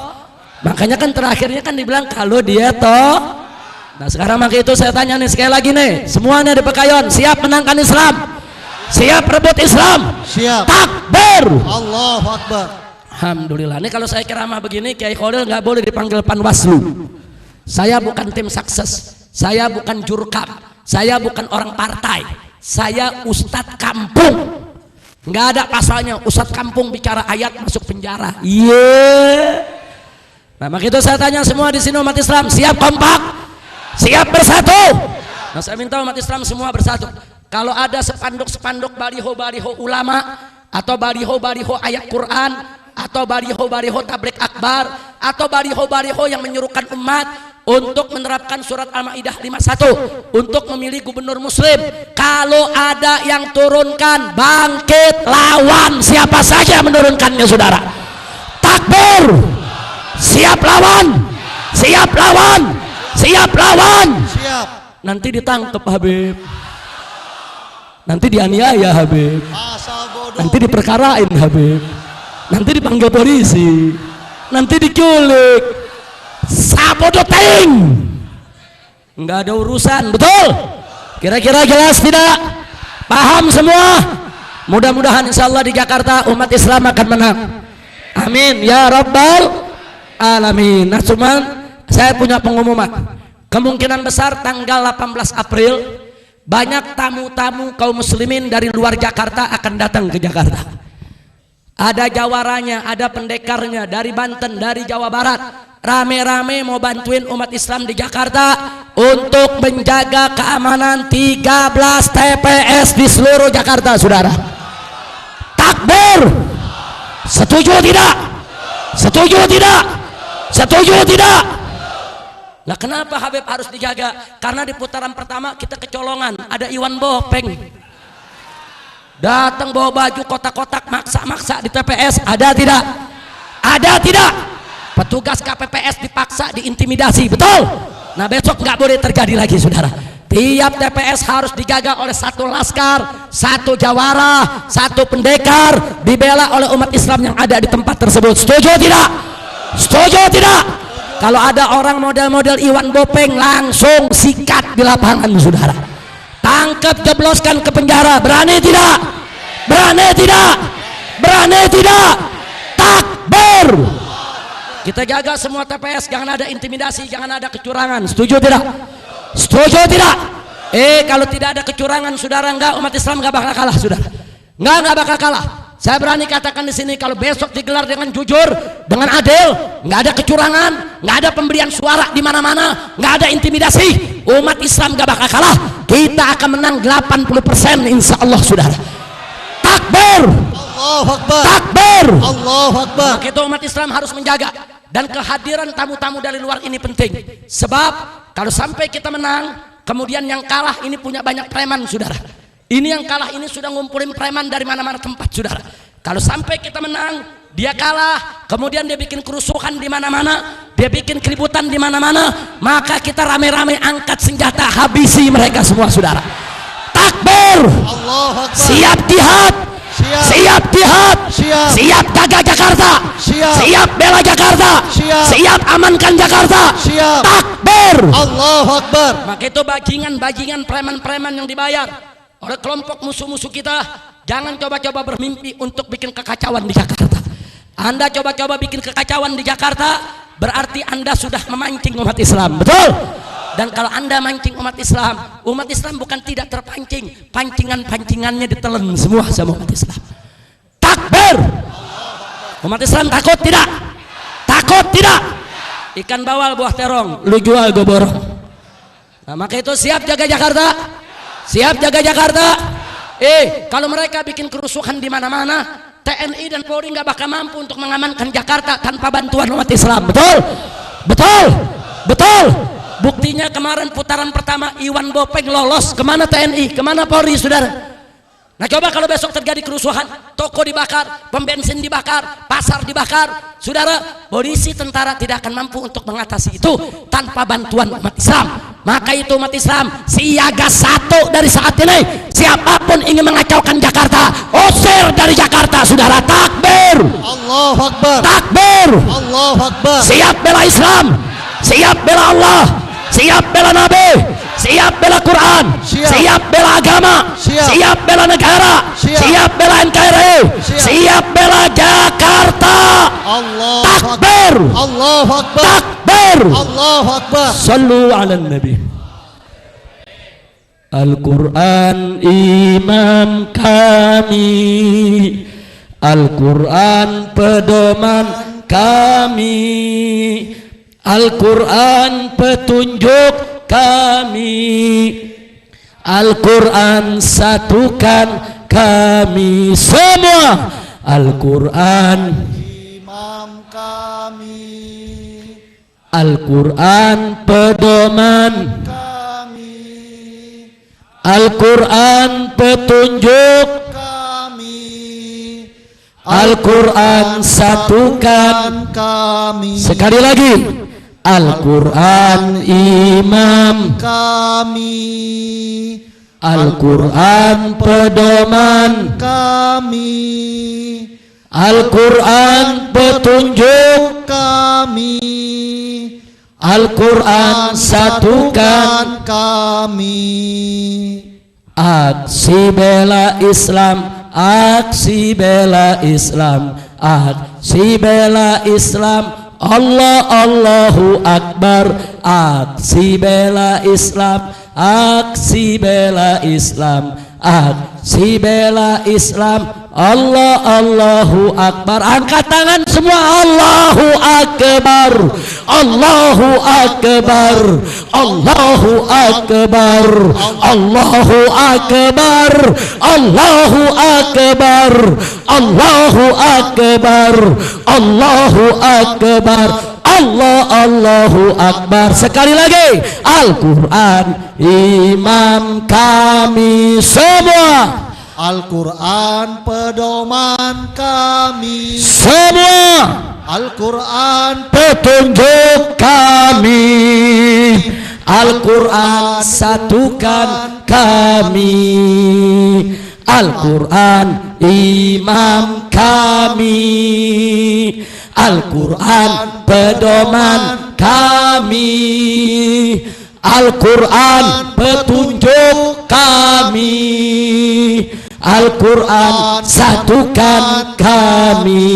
A: makanya kan terakhirnya kan dibilang kalau dia toh. Nah, sekarang maka itu saya tanya nih sekali lagi nih, semuanya di Pekayon siap menangkan Islam, siap rebut Islam,
B: Siap.
A: takbir.
B: Allahu Akbar.
A: Alhamdulillah. Ini kalau saya ceramah begini, Kiai Khalil nggak boleh dipanggil Panwaslu. Saya bukan tim sukses, saya bukan jurkam, saya bukan orang partai, saya ustadz kampung. Nggak ada pasalnya ustadz kampung bicara ayat masuk penjara. Iya. Nah, maka itu saya tanya semua di sini umat Islam, siap kompak, siap bersatu. Nah, saya minta umat Islam semua bersatu. Kalau ada spanduk-spanduk baliho-baliho ulama atau baliho-baliho ayat Quran atau baliho-baliho tabligh akbar atau baliho-baliho yang menyuruhkan umat untuk menerapkan surat Al-Maidah 51 untuk memilih gubernur muslim, kalau ada yang turunkan, bangkit lawan siapa saja menurunkannya, saudara. Takbir. Siap lawan, siap lawan, siap lawan.
B: Siap.
A: nanti ditangkap Habib, nanti dianiaya Habib, nanti diperkarain Habib, nanti dipanggil polisi, nanti diculik. Sabodo ting, nggak ada urusan, betul? Kira-kira jelas tidak? Paham semua? Mudah-mudahan insya Allah di Jakarta umat Islam akan menang. Amin ya rabbal alamin. Nah cuman saya punya pengumuman, kemungkinan besar tanggal 18 April banyak tamu-tamu kaum muslimin dari luar Jakarta akan datang ke Jakarta. Ada jawaranya, ada pendekarnya dari Banten, dari Jawa Barat, rame-rame mau bantuin umat Islam di Jakarta untuk menjaga keamanan 13 TPS di seluruh Jakarta, saudara. Takbir. Setuju tidak? Setuju tidak? Setuju tidak? Nah kenapa Habib harus dijaga? Karena di putaran pertama kita kecolongan, ada Iwan Bopeng datang bawa baju kotak-kotak maksa-maksa di TPS. Ada tidak? Ada tidak? Petugas KPPS dipaksa, diintimidasi, betul? Nah besok nggak boleh terjadi lagi, saudara. Tiap TPS harus dijaga oleh satu laskar, satu jawara, satu pendekar, dibela oleh umat Islam yang ada di tempat tersebut. Setuju tidak? Setuju tidak? Kalau ada orang model-model Iwan Bopeng, langsung sikat di lapangan, saudara. Tangkap, jebloskan ke penjara. Berani tidak? Berani tidak? Berani tidak? Takbir. Kita jaga semua TPS, jangan ada intimidasi, jangan ada kecurangan. Setuju tidak? Setuju tidak? Kalau tidak ada kecurangan, saudara, enggak, umat Islam enggak bakal kalah, saudara. Enggak bakal kalah. Saya berani katakan di sini, kalau besok digelar dengan jujur, dengan adil, nggak ada kecurangan, nggak ada pemberian suara di mana-mana, nggak ada intimidasi, umat Islam nggak bakal kalah. Kita akan menang 80%, insya Allah, saudara. Takbir.
B: Allahu Akbar.
A: Takbir.
B: Allahu Akbar.
A: Maka itu umat Islam harus menjaga, dan kehadiran tamu-tamu dari luar ini penting. Sebab kalau sampai kita menang, kemudian yang kalah ini punya banyak preman, saudara. Ini yang kalah ini sudah ngumpulin preman dari mana-mana tempat, saudara. Kalau sampai kita menang, dia kalah, kemudian dia bikin kerusuhan di mana-mana, dia bikin keributan di mana-mana, maka kita rame-rame angkat senjata, habisi mereka semua, saudara. Takbir.
B: Allahu Akbar.
A: Siap jihad. Siap jihad. Siap jaga Jakarta. Siap bela Jakarta. Siap amankan Jakarta. Takbir.
B: Allahu Akbar.
A: Maka itu bajingan-bajingan preman-preman yang dibayar oleh kelompok musuh-musuh kita, jangan coba-coba bermimpi untuk bikin kekacauan di Jakarta. Anda coba-coba bikin kekacauan di Jakarta, berarti Anda sudah memancing umat Islam, betul? Dan kalau Anda mancing umat Islam bukan tidak terpancing, pancingan-pancingannya ditelan semua sama umat Islam. Takbir. Umat Islam takut tidak? Takut tidak? Ikan bawal buah terong, lu jual gue borong. Nah, maka itu siap jaga Jakarta. Siap jaga Jakarta. Kalau mereka bikin kerusuhan di mana-mana, TNI dan Polri nggak bakal mampu untuk mengamankan Jakarta tanpa bantuan umat Islam. Betul? Betul? Betul? Buktinya kemarin putaran pertama Iwan Bopeng lolos. Kemana TNI? Kemana Polri, saudara? Nah coba kalau besok terjadi kerusuhan, toko dibakar, pom bensin dibakar, pasar dibakar, saudara, polisi, tentara tidak akan mampu untuk mengatasi itu tanpa bantuan umat Islam. Maka itu umat Islam siaga satu dari saat ini. Siapapun ingin mengacaukan Jakarta, usir dari Jakarta, saudara. Takbir.
B: Allahu Akbar.
A: Takbir.
B: Allahu Akbar.
A: Siap bela Islam, siap bela Allah, siap bela Nabi, siap bela Quran, siap bela agama, siap bela negara, siap bela NKRI, siap bela Jakarta. Takbir.
B: Allahu Akbar.
A: Takbir.
B: Allahu Akbar.
A: Sallu ala Nabi. Al-Quran imam kami, Al-Quran pedoman kami, Al-Quran petunjuk kami, Al-Quran satukan kami semua. Al-Quran
B: Imam kami,
A: Al-Quran pedoman
B: kami,
A: Al-Quran petunjuk
B: kami,
A: Al-Quran satukan
B: kami.
A: Sekali lagi, Al-Quran imam
B: kami,
A: Al-Quran pedoman
B: kami,
A: Al-Quran petunjuk
B: kami,
A: Al-Quran satukan
B: kami.
A: Aksi bela Islam, aksi bela Islam, aksi bela Islam, Allah Allahu Akbar. Aksi bela Islam, aksi bela Islam, aksi bela Islam, Allah Allahu Akbar. Angkat tangan semua, Allahu Akbar, Allahu Akbar, Allahu Akbar, Allahu Akbar, Allahu Akbar, Allahu Akbar, Allahu Akbar, Allah Allahu Akbar. Sekali lagi, Al-Quran imam kami semua,
B: Al-Quran pedoman kami
A: semua,
B: Al-Quran
A: petunjuk kami, Al-Quran satukan kami, Al-Quran imam kami, Al-Quran pedoman kami, Al-Quran petunjuk kami, Al-Quran satukan kami.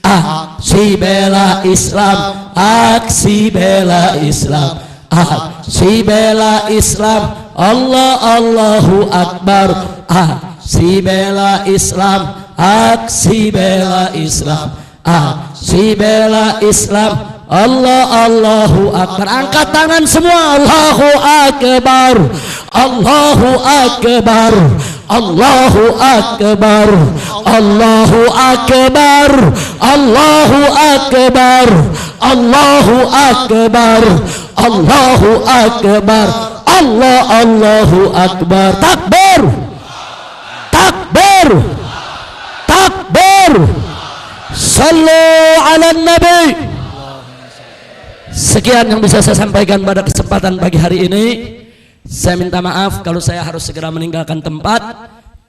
A: Aksi bela Islam, aksi bela Islam, aksi bela Islam, Allah Allahu Akbar. Aksi bela Islam, aksi bela Islam, aksi bela Islam, Allah Allahu Akbar. Angkat tangan semua, Allahu Akbar, Allahu Akbar, Allahu Akbar, Allahu Akbar, Allahu Akbar, Allahu Akbar, Allahu Akbar, Allah Allahu Akbar. Takbir, takbir, takbir. Sallu ala Nabi. Sekian yang bisa saya sampaikan pada kesempatan pagi hari ini. Saya minta maaf kalau saya harus segera meninggalkan tempat,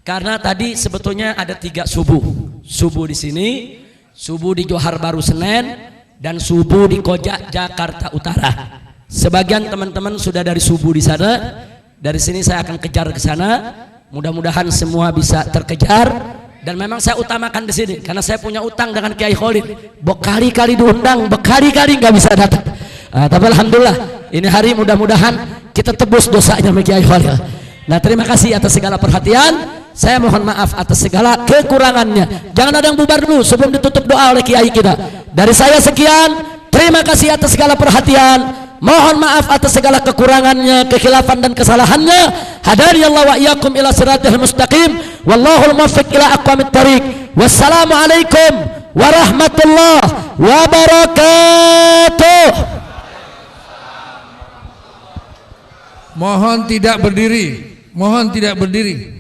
A: karena tadi sebetulnya ada 3 subuh. Subuh di sini, subuh di Johar Baru Senen, dan subuh di Koja Jakarta Utara. Sebagian teman-teman sudah dari subuh di sana. Dari sini saya akan kejar ke sana. Mudah-mudahan semua bisa terkejar. Dan memang saya utamakan di sini karena saya punya utang dengan Kiai Khalid. Berkali-kali diundang, berkali-kali nggak bisa datang. Tapi alhamdulillah ini hari mudah-mudahan kita tebus dosanya sama Kiai Khalid. Nah, terima kasih atas segala perhatian. Saya mohon maaf atas segala kekurangannya. Jangan ada yang bubar dulu sebelum ditutup doa oleh Kiai kita. Dari saya sekian. Terima kasih atas segala perhatian. Mohon maaf atas segala kekurangannya, kekhilafan dan kesalahannya. Hadari Allah wa iyyakum ila siratal mustaqim. Wallahul muwaffiq ila aqwamit thariq. Wassalamualaikum warahmatullahi wabarakatuh.
C: Mohon tidak berdiri. Mohon tidak berdiri.